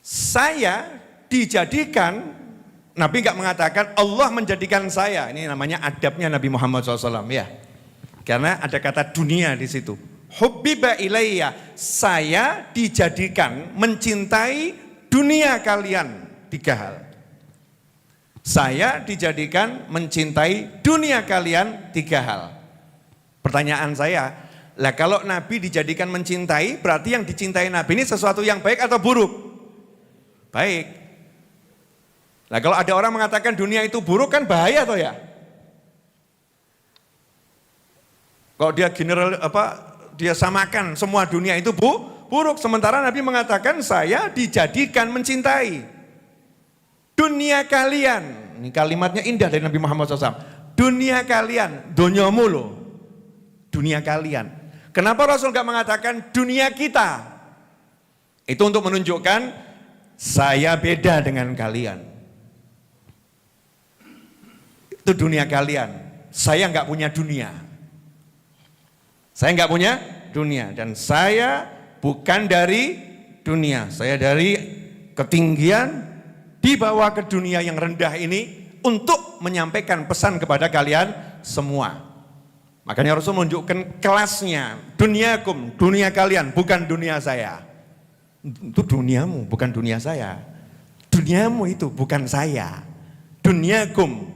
Saya dijadikan, Nabi enggak mengatakan Allah menjadikan saya. Ini namanya adabnya Nabi Muhammad SAW ya. Karena ada kata dunia di situ. Hubbiba ilayya, saya dijadikan mencintai dunia kalian. 3 hal. Saya dijadikan mencintai dunia kalian 3 hal. Pertanyaan saya, lah kalau Nabi dijadikan mencintai, berarti yang dicintai Nabi ini sesuatu yang baik atau buruk? Baik. Lah kalau ada orang mengatakan dunia itu buruk kan bahaya toh ya? Kalau dia dia samakan semua dunia itu buruk, sementara Nabi mengatakan saya dijadikan mencintai dunia kalian. Ini kalimatnya indah dari Nabi Muhammad SAW. Dunia kalian, donyomu loh, dunia kalian. Kenapa Rasul gak mengatakan dunia kita? Itu untuk menunjukkan saya beda dengan kalian. Itu dunia kalian, saya gak punya dunia. Saya nggak punya dunia dan saya bukan dari dunia. Saya dari ketinggian dibawa ke dunia yang rendah ini untuk menyampaikan pesan kepada kalian semua. Makanya Rasul menunjukkan kelasnya, duniakum, dunia kalian, bukan dunia saya. Itu duniamu, bukan dunia saya. Duniamu itu bukan saya. Duniakum,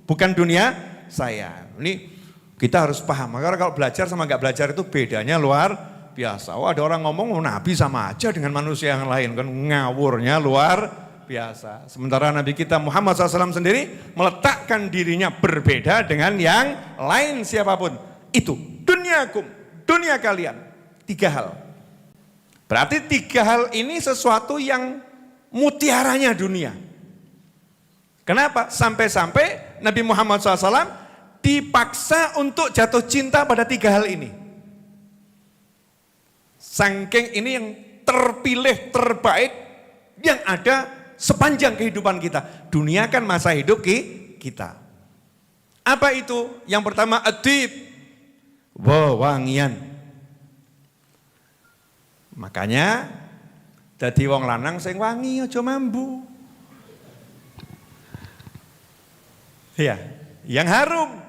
bukan dunia saya. Ini kita harus paham, karena kalau belajar sama nggak belajar itu bedanya luar biasa. Oh, ada orang ngomong Nabi sama aja dengan manusia yang lain, kan ngawurnya luar biasa. Sementara Nabi kita Muhammad SAW sendiri meletakkan dirinya berbeda dengan yang lain siapapun. Itu duniakum, dunia kalian. 3 hal. Berarti 3 hal ini sesuatu yang mutiaranya dunia. Kenapa? Sampai-sampai Nabi Muhammad SAW dipaksa untuk jatuh cinta pada 3 hal ini. Saking ini yang terpilih terbaik yang ada sepanjang kehidupan kita. Dunia kan masa hidup kita. Apa itu? Yang pertama adib, wewangian. Makanya dadi wong lanang sing wangi aja mambu. Ya, yang harum.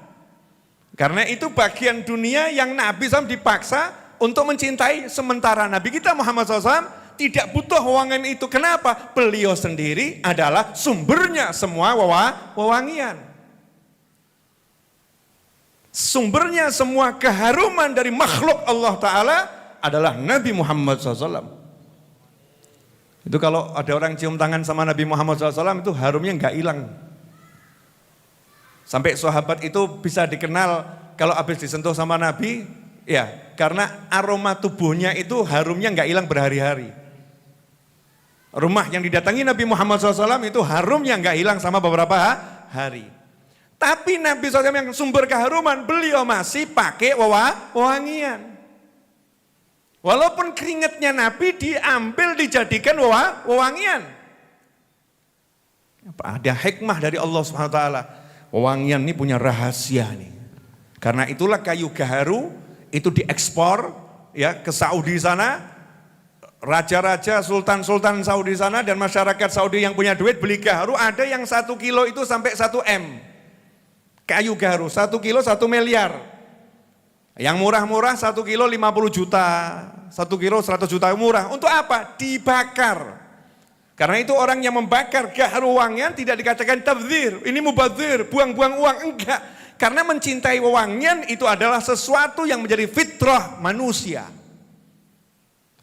Karena itu bagian dunia yang Nabi SAW dipaksa untuk mencintai, sementara Nabi kita Muhammad SAW tidak butuh wewangian itu. Kenapa? Beliau sendiri adalah sumbernya semua wewangian. Sumbernya semua keharuman dari makhluk Allah Ta'ala adalah Nabi Muhammad SAW. Itu kalau ada orang cium tangan sama Nabi Muhammad SAW itu harumnya nggak hilang. Sampai sahabat itu bisa dikenal kalau habis disentuh sama Nabi, ya karena aroma tubuhnya itu harumnya nggak hilang berhari-hari. Rumah yang didatangi Nabi Muhammad SAW itu harumnya nggak hilang sama beberapa hari. Tapi Nabi SAW yang sumber keharuman, beliau masih pakai wewangian. Walaupun keringatnya Nabi diambil dijadikan wewangian. Ada hikmah dari Allah Subhanahu Wa Taala. Wewangian ini punya rahasia nih. Karena itulah kayu gaharu itu diekspor ya ke Saudi sana. Raja-raja, sultan-sultan Saudi sana dan masyarakat Saudi yang punya duit beli gaharu ada yang 1 kilo itu sampai 1 M. Kayu gaharu 1 kilo 1 miliar. Yang murah-murah 1 kilo 50 juta, 1 kilo 100 juta murah. Untuk apa? Dibakar. Karena itu orang yang membakar gaharu wewangian tidak dikatakan tabdzir, ini mubadzir, buang-buang uang, enggak. Karena mencintai wewangian itu adalah sesuatu yang menjadi fitrah manusia.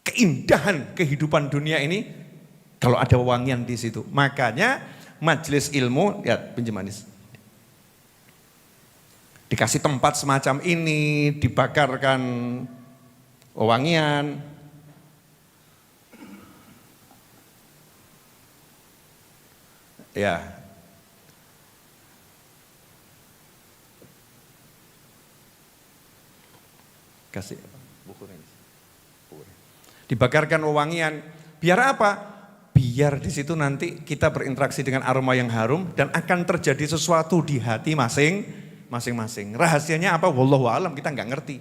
Keindahan kehidupan dunia ini kalau ada wewangian di situ. Makanya majelis ilmu, ya pinjam manis. Dikasih tempat semacam ini, dibakarkan wewangian. Ya, kasih buku ini. Dibakarkan wewangian. Biar apa? Biar di situ nanti kita berinteraksi dengan aroma yang harum dan akan terjadi sesuatu di hati masing-masing. Rahasianya apa? Wallahu a'lam, kita nggak ngerti.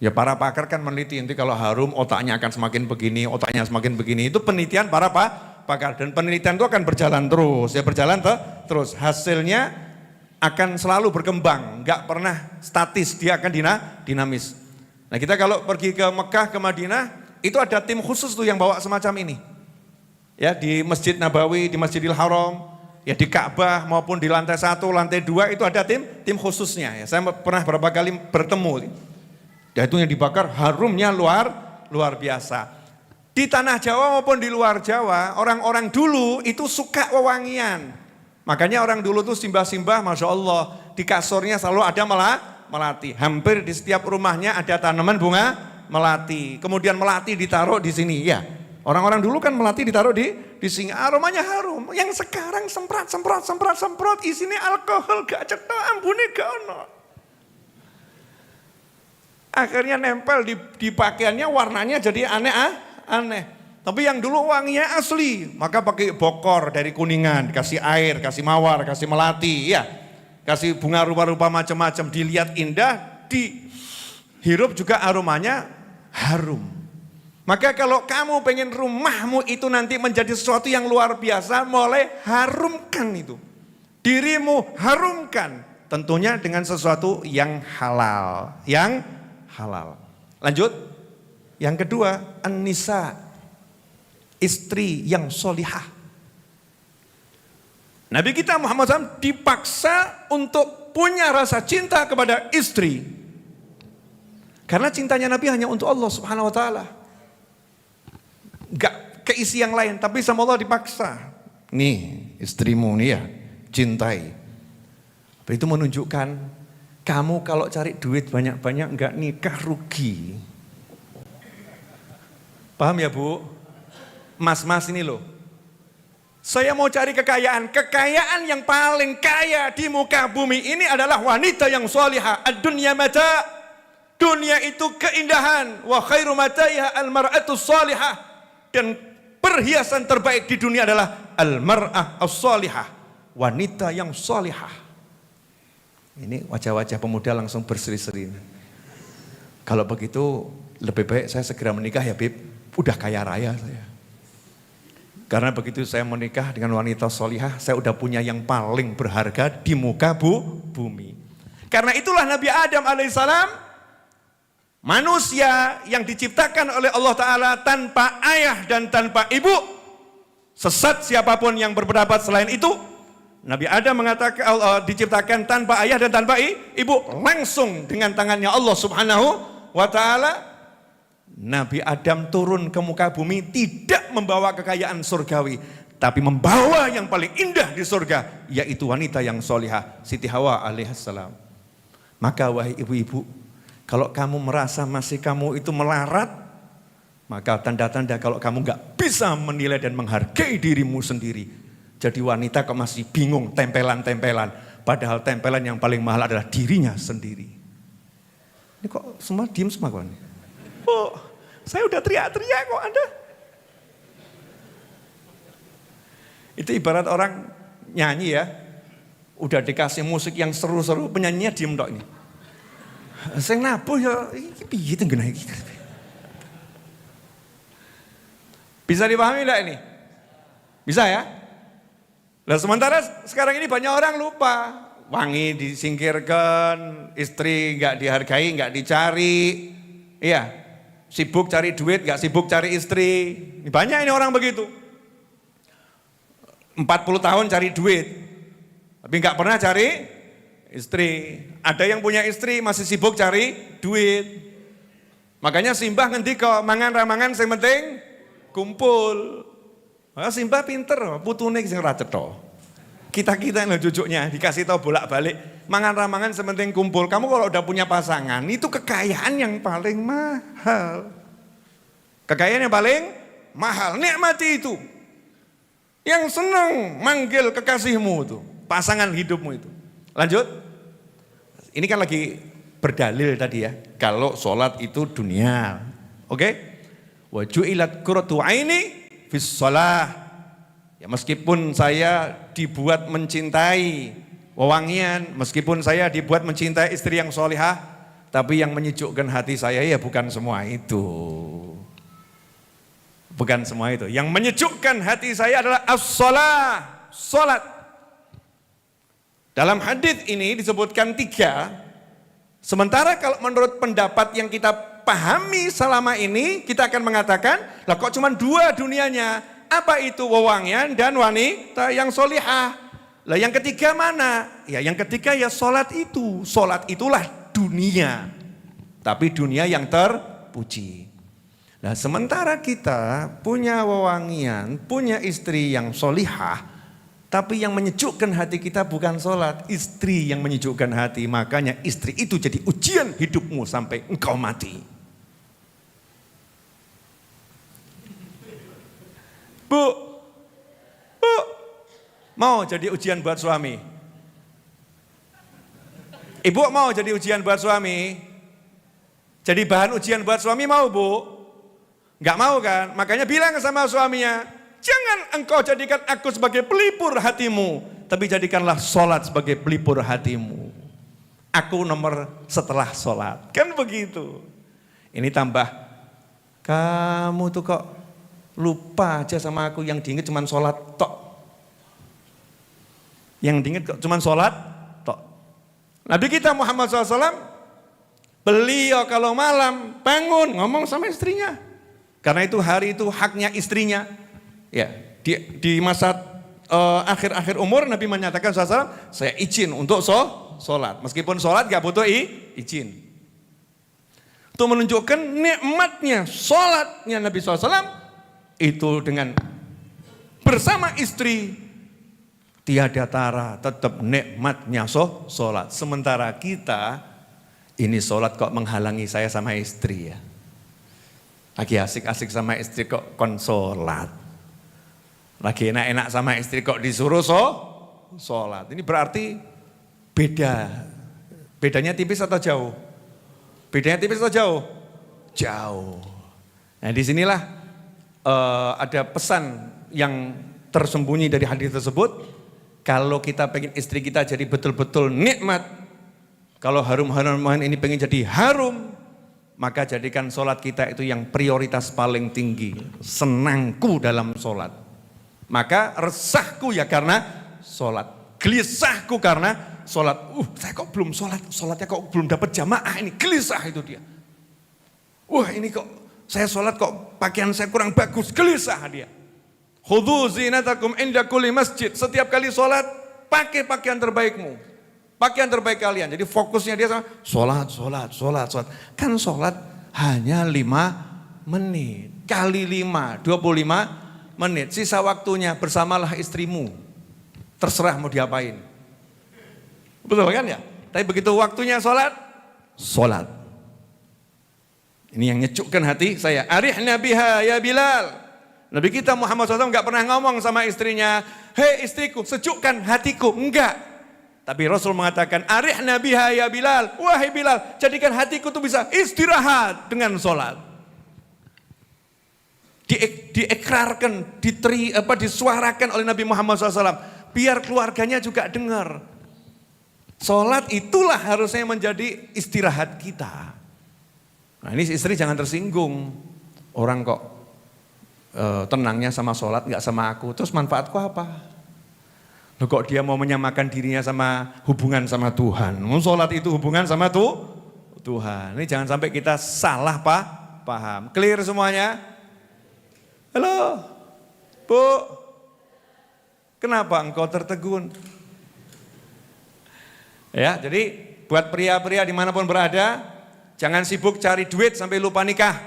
Ya para pakar kan meneliti nanti kalau harum otaknya akan semakin begini, otaknya semakin begini. Itu penelitian para pakar dan penelitian itu akan berjalan terus, ya berjalan terus. Hasilnya akan selalu berkembang, nggak pernah statis, dia akan dinamis. Nah kita kalau pergi ke Mekah, ke Madinah, itu ada tim khusus tuh yang bawa semacam ini. Ya di Masjid Nabawi, di Masjidil Haram, ya di Ka'bah maupun di lantai 1, lantai 2 itu ada tim khususnya. Ya, saya pernah berapa kali bertemu. Ya itu yang dibakar harumnya luar biasa. Di tanah Jawa maupun di luar Jawa, orang-orang dulu itu suka wewangian. Makanya orang dulu tuh simbah-simbah, Masya Allah, di kasurnya selalu ada melati. Hampir di setiap rumahnya ada tanaman bunga melati. Kemudian melati ditaruh di sini. Ya, orang-orang dulu kan melati ditaruh di sini. Aromanya harum. Yang sekarang semprot, isinya alkohol, gak cetok, ambune gak ono. Akhirnya nempel di pakaiannya, warnanya jadi aneh. Tapi yang dulu wanginya asli, maka pakai bokor dari Kuningan, kasih air, kasih mawar, kasih melati, ya. Kasih bunga rupa-rupa macam-macam, dilihat indah, dihirup juga aromanya harum. Maka kalau kamu pengen rumahmu itu nanti menjadi sesuatu yang luar biasa, mulai harumkan itu. Dirimu harumkan, tentunya dengan sesuatu yang halal. Lanjut, yang kedua, an-nisa, istri yang solihah. Nabi kita Muhammad SAW dipaksa untuk punya rasa cinta kepada istri. Karena cintanya Nabi hanya untuk Allah Subhanahu Wa Taala. Gak keisi yang lain, tapi sama Allah dipaksa. Nih istrimu nih ya, cintai. Itu menunjukkan kamu kalau cari duit banyak-banyak enggak nikah rugi. Paham ya Bu? Mas-mas ini loh. Saya mau cari kekayaan. Kekayaan yang paling kaya di muka bumi ini adalah wanita yang solihah. Ad-dunya mata. Dunia itu keindahan. Wa khairu mataiha al-mar'atu solihah. Dan perhiasan terbaik di dunia adalah al-mar'ah as-solihah. Wanita yang solihah. Ini wajah-wajah pemuda langsung berseri-seri. Kalau begitu lebih baik saya segera menikah ya Bib. Udah kaya raya saya. Karena begitu saya menikah dengan wanita solihah, saya udah punya yang paling berharga di muka bumi. Karena itulah Nabi Adam alaihissalam, manusia yang diciptakan oleh Allah Ta'ala tanpa ayah dan tanpa ibu. Sesat siapapun yang berpendapat selain itu. Nabi Adam mengatakan Allah diciptakan tanpa ayah dan tanpa ibu. Langsung dengan tangannya Allah Subhanahu Wa Ta'ala. Nabi Adam turun ke muka bumi tidak membawa kekayaan surgawi, tapi membawa yang paling indah di surga, yaitu wanita yang solihah, Siti Hawa alaihissalam. Maka wahai ibu-ibu, kalau kamu merasa masih kamu itu melarat, maka tanda-tanda kalau kamu gak bisa menilai dan menghargai dirimu sendiri. Jadi wanita kok masih bingung tempelan-tempelan, padahal tempelan yang paling mahal adalah dirinya sendiri. Ini kok semua diem semua kok? Oh, saya udah teriak-teriak kok Anda. Itu ibarat orang nyanyi ya, udah dikasih musik yang seru-seru, penyanyinya diem tok ini. Sing nabuh ya, iki piye tenggene iki. Bisa dipahami enggak ini? Bisa ya? Nah sementara sekarang ini banyak orang lupa. Wangi disingkirkan, istri enggak dihargai, enggak dicari. Iya. Sibuk cari duit, gak sibuk cari istri. Banyak ini orang begitu. 40 tahun cari duit, tapi gak pernah cari istri. Ada yang punya istri masih sibuk cari duit. Makanya simbah ngendika mangan-ramangan sing penting kumpul. Simbah pinter, putune sing ra cetha. Kita-kita yang cucuknya dikasih tahu bolak-balik, mangan-ramangan sementing kumpul. Kamu kalau udah punya pasangan, itu kekayaan yang paling mahal. Kekayaan yang paling mahal, nikmati itu. Yang senang manggil kekasihmu itu, pasangan hidupmu itu. Lanjut. Ini kan lagi berdalil tadi ya, kalau sholat itu dunia. Oke? Wa ju'ilat qurratu aini fis shalah. Ya meskipun saya dibuat mencintai wewangian, meskipun saya dibuat mencintai istri yang solihah, tapi yang menyejukkan hati saya ya bukan semua itu. Bukan semua itu. Yang menyejukkan hati saya adalah as-shalah, salat. Dalam hadis ini disebutkan 3. Sementara kalau menurut pendapat yang kita pahami selama ini, kita akan mengatakan, lah kok cuma dua dunianya? Apa itu? Wewangian dan wanita yang solihah. Lah yang ketiga mana? Ya yang ketiga ya sholat itu. Sholat itulah dunia. Tapi dunia yang terpuji. Nah sementara kita punya wewangian, punya istri yang solihah, tapi yang menyejukkan hati kita bukan sholat, istri yang menyejukkan hati. Makanya istri itu jadi ujian hidupmu sampai engkau mati. Bu, mau jadi ujian buat suami? Ibu mau jadi ujian buat suami? Jadi bahan ujian buat suami mau bu? Enggak mau kan? Makanya bilang sama suaminya, jangan engkau jadikan aku sebagai pelipur hatimu, tapi jadikanlah sholat sebagai pelipur hatimu. Aku nomor setelah sholat. Kan begitu. Ini tambah, kamu tuh kok lupa aja sama aku, yang diinget cuma sholat tok. Yang diinget kok cuma sholat tok. Nabi kita Muhammad SAW, beliau kalau malam bangun ngomong sama istrinya. Karena itu hari itu haknya istrinya. Ya, di masa akhir-akhir umur Nabi menyatakan SAW, saya izin untuk sholat. Meskipun sholat gak butuh izin. Itu menunjukkan nikmatnya sholatnya Nabi SAW. Itu dengan bersama istri tiada tara, tetap nikmatnya sholat. Sementara kita ini sholat kok menghalangi saya sama istri ya. Lagi asik-asik sama istri kok konsolat. Lagi enak-enak sama istri kok disuruh sholat. Ini berarti beda. Bedanya tipis atau jauh? Bedanya tipis atau jauh? Jauh. Nah disinilah ada pesan yang tersembunyi dari hadis tersebut. Kalau kita pengen istri kita jadi betul-betul nikmat, kalau harum-haruman ini pengen jadi harum, maka jadikan sholat kita itu yang prioritas paling tinggi. Senangku dalam sholat. Maka resahku ya karena sholat. Gelisahku karena sholat. Saya kok belum sholat, sholatnya kok belum dapat jamaah ini. Gelisah itu dia. Wah ini kok saya sholat kok pakaian saya kurang bagus, gelisah dia. Khudhu zinatakum inda kulli masjid. Setiap kali sholat, pakai pakaian terbaikmu. Pakaian terbaik kalian. Jadi fokusnya dia sama sholat. Kan sholat hanya 5 menit. Kali 5, 25 menit. Sisa waktunya bersamalah istrimu. Terserah mau diapain. Betul kan ya? Tapi begitu waktunya sholat. Ini yang nyejukkan hati saya. Arihna biha ya Bilal. Nabi kita Muhammad SAW enggak pernah ngomong sama istrinya, hei istriku sejukkan hatiku. Enggak. Tapi Rasul mengatakan, arihna biha ya Bilal. Wahai Bilal, jadikan hatiku tuh bisa istirahat dengan sholat. Diekrarkan, disuarakan oleh Nabi Muhammad SAW. Biar keluarganya juga dengar. Sholat itulah harusnya menjadi istirahat kita. Nah ini istri jangan tersinggung, orang kok tenangnya sama sholat nggak sama aku, terus manfaatku apa? Loh kok dia mau menyamakan dirinya sama hubungan sama Tuhan, sholat itu hubungan sama Tuhan. Ini jangan sampai kita salah paham. Clear semuanya? Halo, Bu, kenapa engkau tertegun? Ya, jadi buat pria-pria dimanapun berada, jangan sibuk cari duit sampai lupa nikah.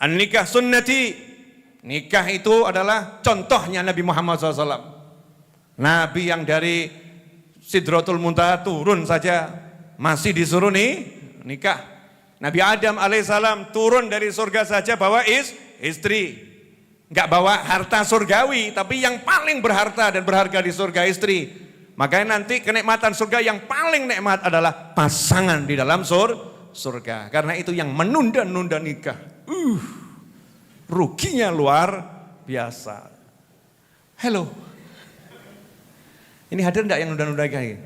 An-nikah sunnati. Nikah itu adalah contohnya Nabi Muhammad SAW. Nabi yang dari Sidratul Muntaha turun saja masih disuruh nikah. Nabi Adam alaihissalam turun dari surga saja bawa istri. Enggak bawa harta surgawi, tapi yang paling berharta dan berharga di surga istri. Makanya nanti kenikmatan surga yang paling nikmat adalah pasangan di dalam surga. Karena itu yang menunda-nunda nikah. Ruginya luar biasa. Halo. Ini hadir enggak yang nunda-nunda nikah ini?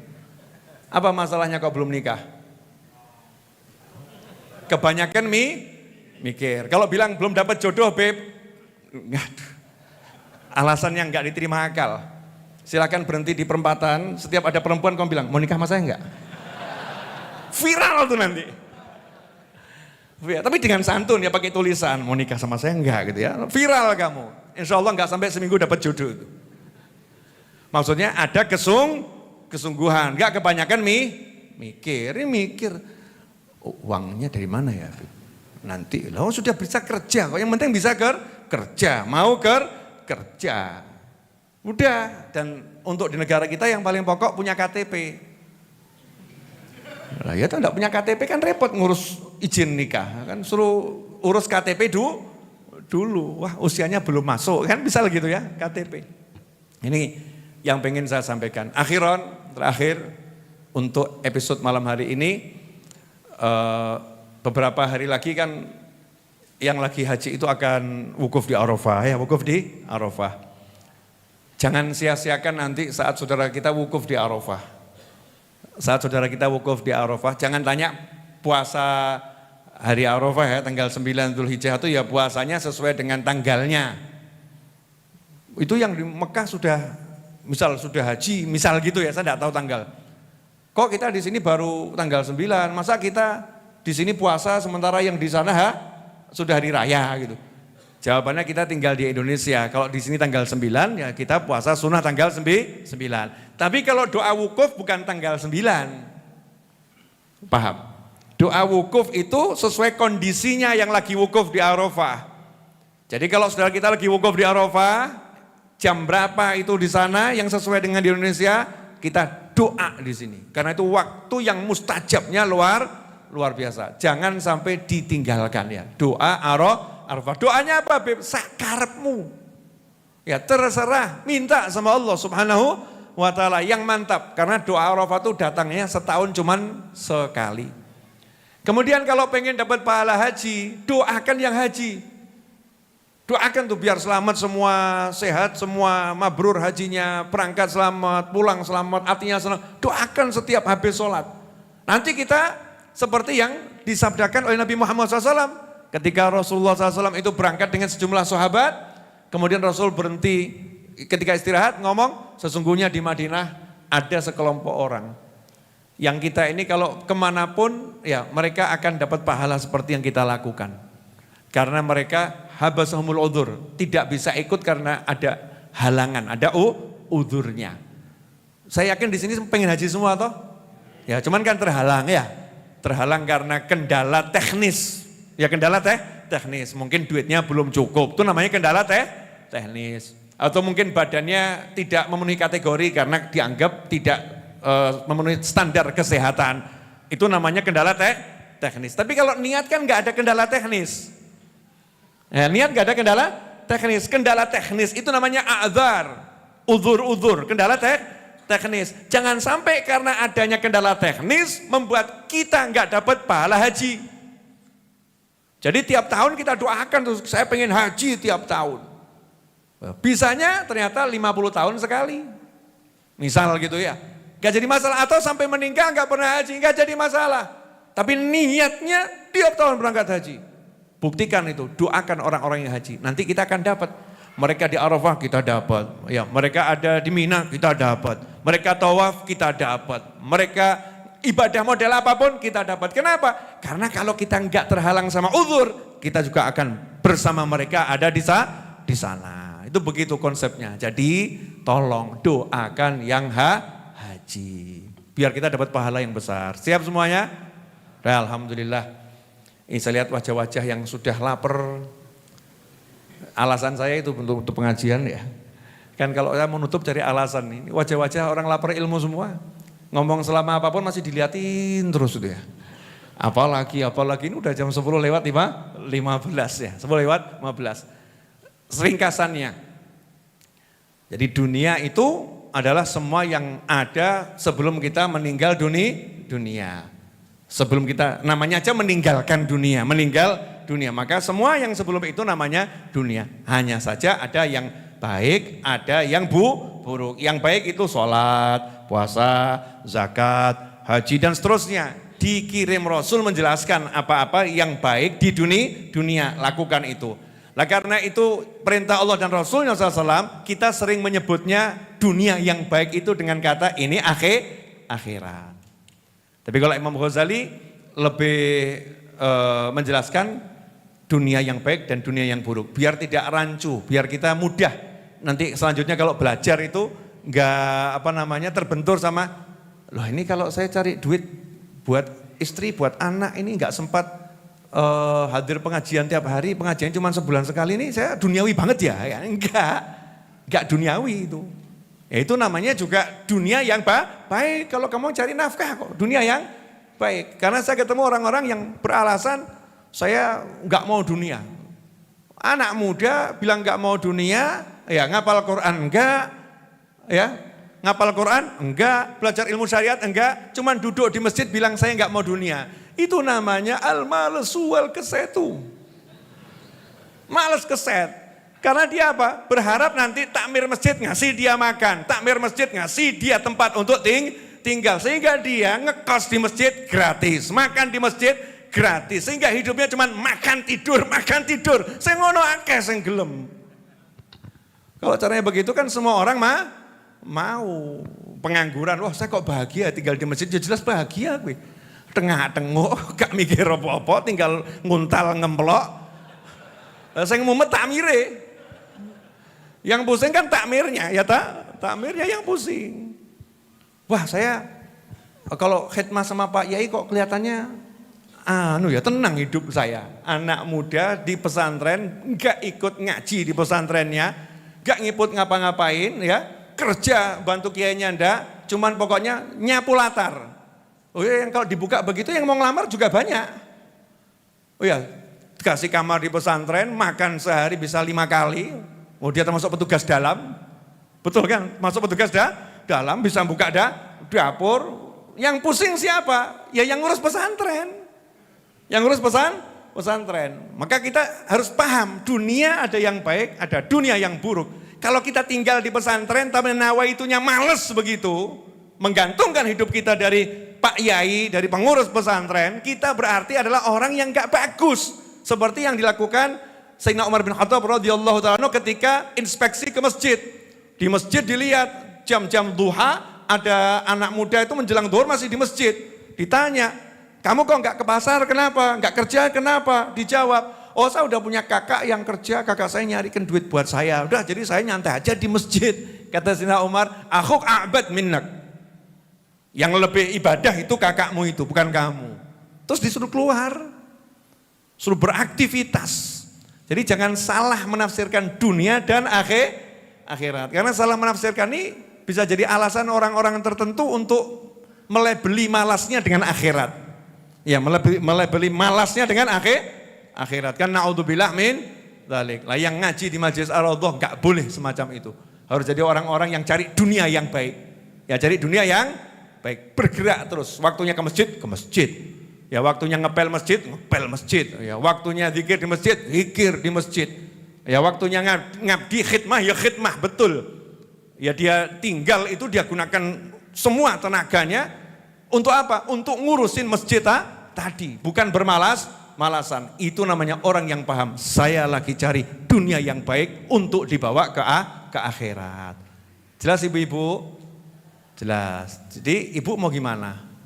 Apa masalahnya kok belum nikah? Kebanyakan mikir. Kalau bilang belum dapat jodoh, Beb. Alasan yang enggak diterima akal. Silakan berhenti di perempatan, setiap ada perempuan kamu bilang, mau nikah sama saya enggak? Viral tuh nanti. Ya, tapi dengan santun ya, pakai tulisan, mau nikah sama saya enggak gitu ya. Viral kamu. Insya Allah enggak sampai seminggu dapat jodoh itu. Maksudnya ada kesungguhan, enggak kebanyakan mikir. Ini mikir, uangnya dari mana ya? Nanti, loh sudah bisa kerja, kok yang penting bisa kerja, mau kerja. Udah, dan untuk di negara kita yang paling pokok punya KTP. Lah ya, enggak punya KTP kan repot ngurus izin nikah, kan suruh urus KTP dulu. Wah, usianya belum masuk, kan bisa gitu ya KTP. Ini yang pengen saya sampaikan. Terakhir untuk episode malam hari ini, beberapa hari lagi kan yang lagi haji itu akan wukuf di Arafah ya, wukuf di Arafah. Jangan sia-siakan nanti saat saudara kita wukuf di Arafah. Saat saudara kita wukuf di Arafah, jangan tanya puasa hari Arafah ya, tanggal 9 Dzulhijjah itu ya puasanya sesuai dengan tanggalnya. Itu yang di Mekah sudah haji, misal gitu ya, saya tidak tahu tanggal. Kok kita di sini baru tanggal 9, masa kita di sini puasa sementara yang di sana sudah hari raya gitu. Jawabannya kita tinggal di Indonesia, kalau di sini tanggal 9 ya kita puasa sunnah tanggal 9. Tapi kalau doa wukuf bukan tanggal 9, paham? Doa wukuf itu sesuai kondisinya yang lagi wukuf di Arafah. Jadi kalau saudara kita lagi wukuf di Arafah, jam berapa itu di sana yang sesuai dengan di Indonesia, kita doa di sini. Karena itu waktu yang mustajabnya luar biasa. Jangan sampai ditinggalkan ya. Doa Arafah. Doanya apa, Beb? Sakarepmu. Ya terserah, minta sama Allah Subhanahu wa ta'ala yang mantap. Karena doa Arafah itu datangnya setahun cuman sekali. Kemudian kalau pengen dapat pahala haji, doakan yang haji. Doakan tuh biar selamat semua, sehat semua, mabrur hajinya, berangkat selamat, pulang selamat, artinya selamat. Doakan setiap habis sholat. Nanti kita seperti yang disabdakan oleh Nabi Muhammad SAW. Ketika Rasulullah SAW itu berangkat dengan sejumlah sahabat, kemudian Rasul berhenti ketika istirahat ngomong, sesungguhnya di Madinah ada sekelompok orang. Yang kita ini kalau kemanapun ya mereka akan dapat pahala seperti yang kita lakukan. Karena mereka habasahumul udhur, tidak bisa ikut karena ada halangan, ada udhurnya. Saya yakin di sini pengen haji semua toh? Ya cuman kan terhalang ya. Terhalang karena kendala teknis. Ya kendala teknis, mungkin duitnya belum cukup, itu namanya kendala teknis. Atau mungkin badannya tidak memenuhi kategori karena dianggap tidak memenuhi standar kesehatan, itu namanya kendala teknis. Tapi kalau niat kan nggak ada kendala teknis. Ya, niat nggak ada kendala teknis. Kendala teknis itu namanya a'dzar, udzur, kendala teknis. Jangan sampai karena adanya kendala teknis membuat kita nggak dapat pahala haji. Jadi tiap tahun kita doakan tuh, saya pengen haji tiap tahun. Bisanya ternyata 50 tahun sekali. Misal gitu ya. Gak jadi masalah, atau sampai meninggal gak pernah haji, gak jadi masalah. Tapi niatnya tiap tahun berangkat haji. Buktikan itu, doakan orang-orang yang haji. Nanti kita akan dapat. Mereka di Arafah kita dapat. Ya, mereka ada di Mina kita dapat. Mereka tawaf kita dapat. Mereka ibadah model apapun kita dapat. Kenapa? Karena kalau kita enggak terhalang sama uzur, kita juga akan bersama mereka ada di sana. Itu begitu konsepnya. Jadi tolong doakan yang haji. Biar kita dapat pahala yang besar. Siap semuanya? Alhamdulillah. Ini saya lihat wajah-wajah yang sudah lapar. Alasan saya itu untuk pengajian ya. Kan kalau saya menutup cari alasan ini. Wajah-wajah orang lapar ilmu semua. Ngomong selama apapun masih diliatin terus itu ya. Apalagi ini udah jam 10 lewat 15 ya. 10 lewat 15. Seringkasannya. Jadi dunia itu adalah semua yang ada sebelum kita meninggal dunia. Sebelum kita namanya aja meninggalkan dunia, Maka semua yang sebelum itu namanya dunia. Hanya saja ada yang baik, ada yang buruk. Yang baik itu sholat, puasa, zakat, haji dan seterusnya. Dikirim Rasul menjelaskan apa-apa yang baik di dunia, lakukan itu. Nah karena itu perintah Allah dan Rasulnya SAW, kita sering menyebutnya dunia yang baik itu dengan kata ini akhirat. Tapi kalau Imam Ghazali lebih menjelaskan dunia yang baik dan dunia yang buruk. Biar tidak rancu, biar kita mudah. Nanti selanjutnya kalau belajar itu enggak terbentur sama, loh ini kalau saya cari duit buat istri, buat anak ini enggak sempat hadir pengajian tiap hari, pengajian cuma sebulan sekali ini saya duniawi banget ya. Enggak duniawi itu. Ya itu namanya juga dunia yang baik. Kalau kamu cari nafkah kok, dunia yang baik. Karena saya ketemu orang-orang yang beralasan saya enggak mau dunia. Anak muda bilang enggak mau dunia, ya ngapal Quran enggak, ya ngapal Quran enggak, belajar ilmu syariat enggak, cuman duduk di masjid bilang saya enggak mau dunia. Itu namanya al-malesu wal kesetu. Males keset. Karena dia apa? Berharap nanti takmir masjid ngasih dia makan, takmir masjid ngasih dia tempat untuk tinggal. Sehingga dia ngekos di masjid gratis, makan di masjid gratis. Sehingga hidupnya cuma makan tidur. Sing ngono akeh sing gelem. Kalau caranya begitu kan semua orang mau. Pengangguran, wah saya kok bahagia tinggal di masjid, ya jelas bahagia gue. Tengah-tengok, gak mikir apa-apa, tinggal nguntal ngemplok. Sing mumet takmire. Yang pusing kan takmirnya, ya takmirnya yang pusing. Wah saya kalau khidmah sama Pak Yai kok kelihatannya tenang hidup saya. Anak muda di pesantren, enggak ikut ngaji di pesantrennya, enggak ngikut ngapa-ngapain ya, kerja bantu kiainya enggak, cuman pokoknya nyapu latar. Oh ya, yang kalau dibuka begitu yang mau ngelamar juga banyak. Oh ya, kasih kamar di pesantren, makan sehari bisa 5 kali. Oh dia termasuk petugas dalam, betul kan? Masuk petugas dalam bisa buka dapur. Yang pusing siapa? Ya yang ngurus pesantren. Yang ngurus pesantren. Maka kita harus paham dunia ada yang baik, ada dunia yang buruk. Kalau kita tinggal di pesantren tapi nawaitunya males begitu, menggantungkan hidup kita dari Pak Yai, dari pengurus pesantren, kita berarti adalah orang yang gak bagus. Seperti yang dilakukan Sayyidina Umar bin Khattab radhiyallahu ta'ala ketika inspeksi ke masjid. Di masjid dilihat jam-jam duha ada anak muda itu menjelang zuhur masih di masjid. Ditanya, kamu kok enggak ke pasar kenapa? Enggak kerja kenapa? Dijawab, oh saya udah punya kakak yang kerja, kakak saya nyarikan duit buat saya. Udah jadi saya nyantai aja di masjid. Kata Sayyidina Umar, akhuk a'bad minnak. Yang lebih ibadah itu kakakmu itu, bukan kamu. Terus disuruh keluar, suruh beraktivitas. Jadi jangan salah menafsirkan dunia dan akhirat. Karena salah menafsirkan ini bisa jadi alasan orang-orang tertentu untuk melebeli malasnya dengan akhirat. Ya, melebeli malasnya dengan akhirat. Kan naudzubillah min dzalik. Lah yang ngaji di Majelis Ar-Raudhah enggak boleh semacam itu. Harus jadi orang-orang yang cari dunia yang baik. Ya, cari dunia yang baik. Bergerak terus. Waktunya ke masjid, ke masjid. Ya waktunya ngepel masjid. Ya waktunya zikir di masjid, zikir di masjid. Ya waktunya ngabdi khidmah, ya khidmah, betul. Ya dia tinggal itu dia gunakan semua tenaganya untuk apa? Untuk ngurusin masjid tadi, bukan bermalas-malasan. Itu namanya orang yang paham. Saya lagi cari dunia yang baik untuk dibawa ke akhirat. Jelas ibu-ibu? Jelas. Jadi ibu mau gimana?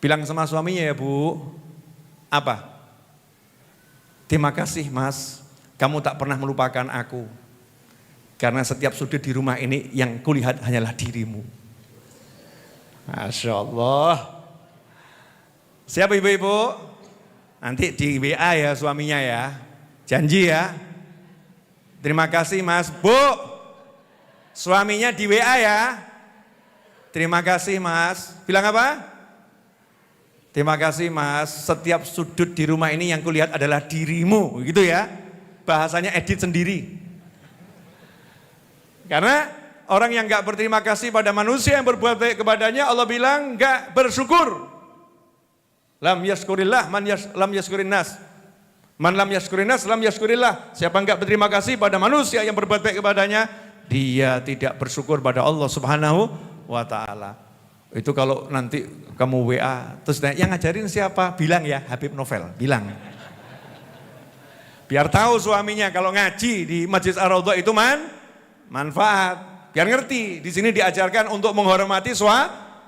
Bilang sama suaminya ya Bu, apa? Terima kasih Mas, kamu tak pernah melupakan aku. Karena setiap sudut di rumah ini yang kulihat hanyalah dirimu. Masya Allah. Siapa ibu-ibu? Nanti di WA ya suaminya ya, janji ya. Terima kasih Mas. Bu, suaminya di WA ya. Terima kasih Mas. Bilang apa? Terima kasih Mas, setiap sudut di rumah ini yang kulihat adalah dirimu, gitu ya. Bahasanya edit sendiri. Karena orang yang gak berterima kasih pada manusia yang berbuat baik kepadanya, Allah bilang gak bersyukur. Lam yaskurillah, lam yaskurin nas. Man lam yaskurin nas, lam yaskurillah. Siapa yang gak berterima kasih pada manusia yang berbuat baik kepadanya, dia tidak bersyukur pada Allah Subhanahu wa ta'ala. Itu kalau nanti kamu WA, terus yang ngajarin siapa? Bilang ya Habib Novel, bilang. Biar tahu suaminya kalau ngaji di Majelis Ar-Raudhah itu manfaat. Biar ngerti, di sini diajarkan untuk menghormati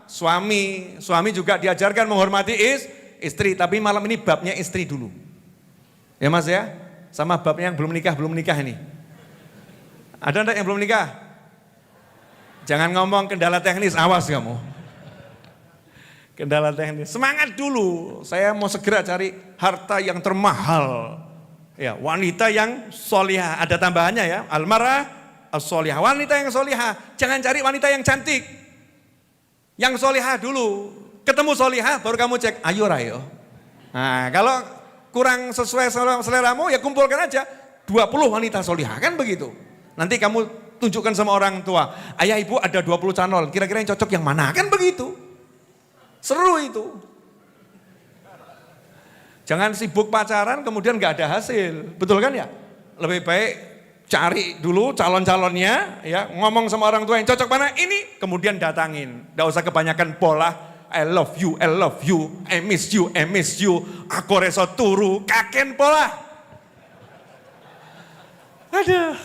Suami juga diajarkan menghormati istri, tapi malam ini babnya istri dulu. Ya Mas ya, sama babnya yang belum nikah ini. Ada enggak yang belum nikah? Jangan ngomong kendala teknis, awas kamu. Kendala teknis, semangat dulu. Saya mau segera cari harta yang termahal. Ya, wanita yang solihah, ada tambahannya ya, almarah as-solihah, wanita yang solihah. Jangan cari wanita yang cantik. Yang solihah dulu. Ketemu solihah baru kamu cek, ayo rayo. Nah, kalau kurang sesuai seleramu ya kumpulkan aja 20 wanita solihah, kan begitu. Nanti kamu tunjukkan sama orang tua, ayah ibu ada 20 calon, kira-kira yang cocok yang mana, kan begitu. Seru itu. Jangan sibuk pacaran kemudian gak ada hasil, betul kan ya? Lebih baik cari dulu calon-calonnya, ya, ngomong sama orang tua yang cocok mana ini, kemudian datangin. Gak usah kebanyakan pola, I love you, I miss you, aku reso turu, kaken pola. Aduh.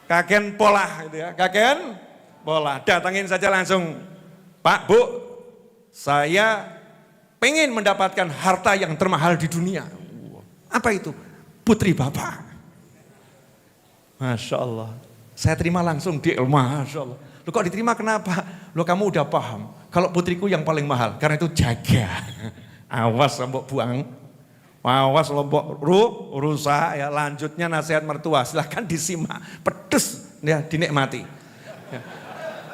Kaken pola gitu ya, kaken pola. Datangin saja langsung, Pak, Bu, saya pengen mendapatkan harta yang termahal di dunia. Apa itu? Putri Bapak. Masya Allah. Saya terima langsung di Masya Allah. Loh kok diterima kenapa? Loh kamu udah paham. Kalau putriku yang paling mahal, karena itu jaga. Awas lombok buang. Awas lombok rusak ya. Lanjutnya nasihat mertua, silahkan disimak. Pedes ya, dinikmati. Ya.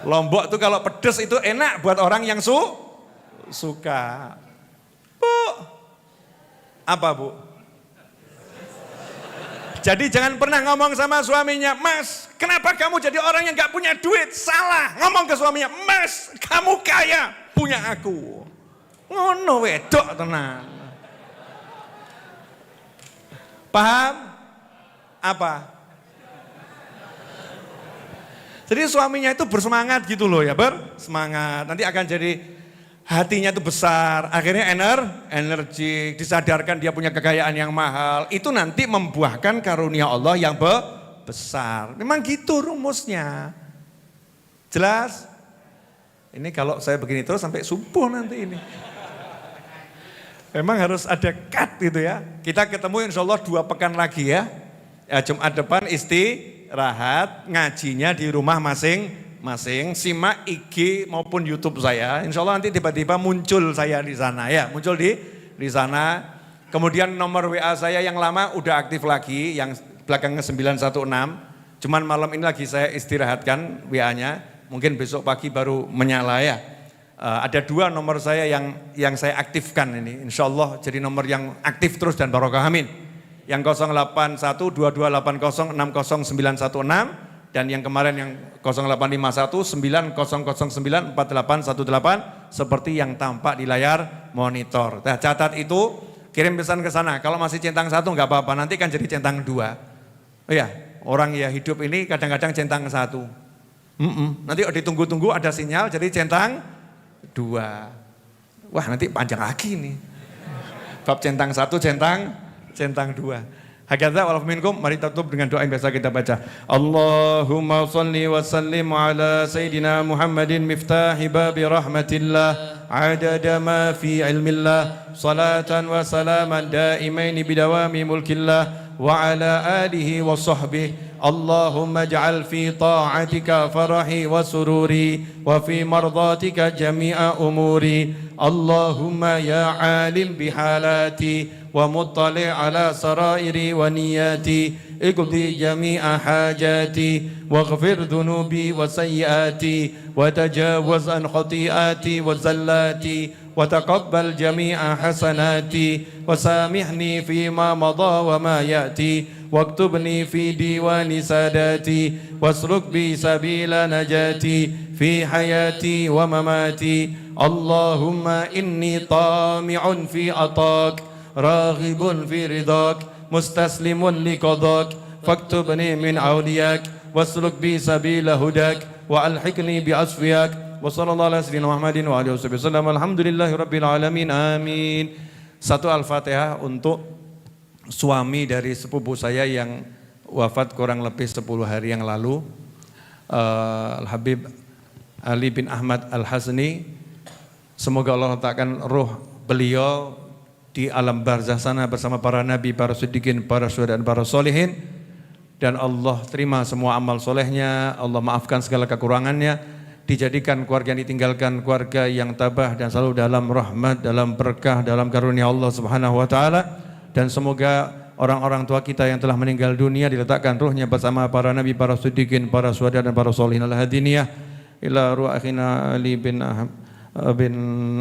Lombok tuh kalau pedes itu enak buat orang yang suka. Bu, apa Bu? Jadi jangan pernah ngomong sama suaminya, Mas, kenapa kamu jadi orang yang gak punya duit? Salah, ngomong ke suaminya, Mas, kamu kaya, punya aku. Ngono wedok tenang. Paham? Apa? Jadi suaminya itu bersemangat gitu loh ya, bersemangat. Nanti akan jadi hatinya itu besar, akhirnya energi, disadarkan dia punya kekayaan yang mahal. Itu nanti membuahkan karunia Allah yang besar. Memang gitu rumusnya. Jelas? Ini kalau saya begini terus sampai subuh nanti ini. Memang harus ada cut gitu ya. Kita ketemu insya Allah 2 pekan lagi ya. Jumat depan istirahat, ngajinya di rumah masing-masing. Simak IG maupun YouTube saya. Insya Allah nanti tiba-tiba muncul saya di sana ya. Muncul di sana. Kemudian nomor WA saya yang lama udah aktif lagi. Yang belakangnya 916. Cuman malam ini lagi saya istirahatkan WA-nya. Mungkin besok pagi baru menyala ya. Ada 2 nomor saya yang saya aktifkan ini, insya Allah jadi nomor yang aktif terus dan barokah amin. Yang 0812280600916 dan yang kemarin yang 085190094818 seperti yang tampak di layar monitor. Nah, catat itu, kirim pesan ke sana. Kalau masih centang 1 nggak apa-apa, nanti kan jadi centang 2. Oh ya, orang ya hidup ini kadang-kadang centang 1. Nanti ditunggu-tunggu ada sinyal jadi centang 2. Wah nanti panjang lagi nih. Bab centang 1, centang 2. Hakadza wal minkum, mari tutup dengan doa yang biasa kita baca. Allahumma shalli wa sallim ala sayyidina Muhammadin miftahi babi rahmatillah adada ma fi ilmillah salatan wa salaman daimaini bidawami mulkillah wa ala alihi wa sahbihi. Allahumma ij'al fi ta'atika farahi wa sururi wa fi mardatika jami'a umuri. Allahumma ya alim bihalati wa muttali' ala sarairi wa niyati iqdi jami'a hajati waghfir dhunubi wa sayyiati wa tajawaz an khati'ati wa zallati wa taqabbal jami'a hasanati wa samihni fima madha wa ma ya'ti واكتبني في ديوان ساداتي واسلك بي سبيل نجاتي في حياتي ومماتي. اللهم إني طامع في عطاك راغب في رضاك مستسلم لقضاك فاكتبني من أولياك واسلك بي سبيل هداك وألحقني بأصفياك. وصلى الله على سيدنا محمد وعلى آله وسلم. Alhamdulillahi rabbil alamin. Amin. Satu Al-Fatihah untuk suami dari sepupu saya yang wafat kurang lebih 10 hari yang lalu, Al-Habib Ali bin Ahmad Al-Hazni. Semoga Allah letakkan ruh beliau di alam barzah sana bersama para nabi, para siddiqin, para syuhada dan para solihin. Dan Allah terima semua amal solehnya, Allah maafkan segala kekurangannya, dijadikan keluarga yang ditinggalkan keluarga yang tabah dan selalu dalam rahmat, dalam berkah, dalam karunia Allah Subhanahu wa taala. Dan semoga orang-orang tua kita yang telah meninggal dunia diletakkan ruhnya bersama para nabi, para siddiqin, para syuhada dan para solihin al-hadiniyah ila ruh akhina Ali bin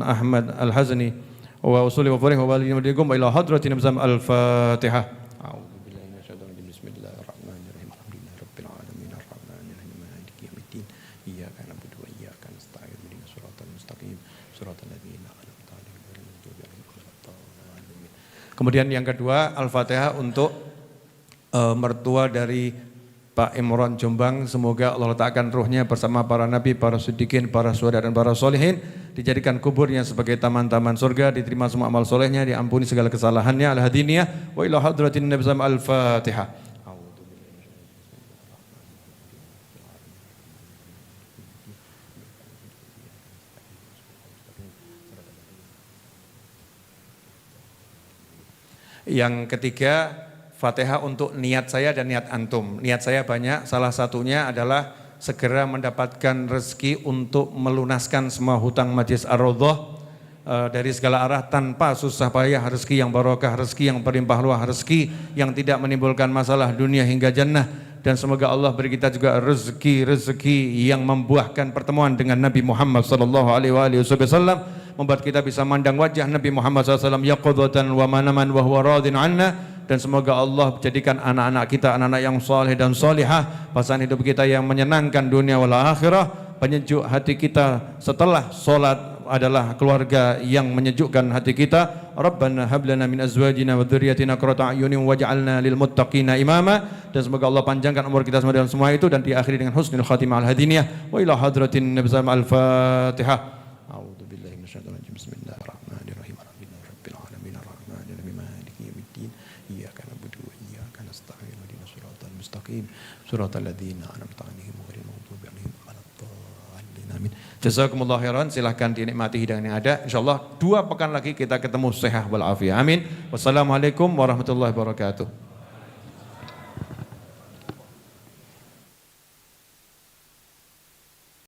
Ahmad Al-Hazni wa usuli wa farih wa walidikum ila hadratin Nabiyyi Al-Fatihah. A'udzu billahi minasyaitonir rajim. Bismillahirrahmanirrahim. Alhamdulillahirabbil alamin arrahmanir rahim maliki yaumiddin. Iyyaka na'budu wa iyyaka nasta'in. Ihdinas siratal mustaqim. Siratal ladzina an'amta 'alaihim ghairil maghdubi 'alaihim waladdallin. Kemudian yang kedua, Al-Fatihah untuk mertua dari Pak Imran Jombang, semoga Allah letakkan ruhnya bersama para nabi, para siddiqin, para syuhada dan para solihin, dijadikan kuburnya sebagai taman-taman surga, diterima semua amal solehnya, diampuni segala kesalahannya. Al-hadiniyah wa ila hadratin Nabi Al-Fatihah. Yang ketiga, Fatihah untuk niat saya dan niat antum. Niat saya banyak, salah satunya adalah segera mendapatkan rezeki untuk melunaskan semua hutang Majlis Ar-Raudhah dari segala arah tanpa susah payah, rezeki yang barokah, rezeki yang berlimpah ruah, rezeki yang tidak menimbulkan masalah dunia hingga jannah. Dan semoga Allah beri kita juga rezeki yang membuahkan pertemuan dengan Nabi Muhammad sallallahu alaihi wasallam, membuat kita bisa mandang wajah Nabi Muhammad SAW yaqadatan wa manaman wa huwa radin anna. Dan semoga Allah jadikan anak-anak kita anak-anak yang saleh dan salihah, pasangan hidup kita yang menyenangkan dunia wal akhirah, penyejuk hati kita setelah salat adalah keluarga yang menyejukkan hati kita. Rabbana hab lana min azwajina wa dzurriyyatina qurrata a'yunin waj'alna lil muttaqina imama. Dan semoga Allah panjangkan umur kita semua dalam semua itu dan diakhiri dengan husnul khatimah al-hadiniyah wa ila hadratin Nabi Al-Fatihah. A'udzu billahi minasyaitonir rajim. Bismillahirrahmanirrahim. Alhamdulillahirabbil alamin arrahmanir rahim maliki yaumiddin. Iyyaka na'budu wa iyyaka nasta'in. Ihdinas siratal mustaqim. Siratal ladzina an'amta 'alaihim ghairil maghdubi 'alaihim waladdallin. Amin. Jazakumullah khairan, silahkan dinikmati hidangan yang ada. Insyaallah 2 pekan lagi kita ketemu sehat wal afiat. Amin. Wassalamualaikum warahmatullahi wabarakatuh.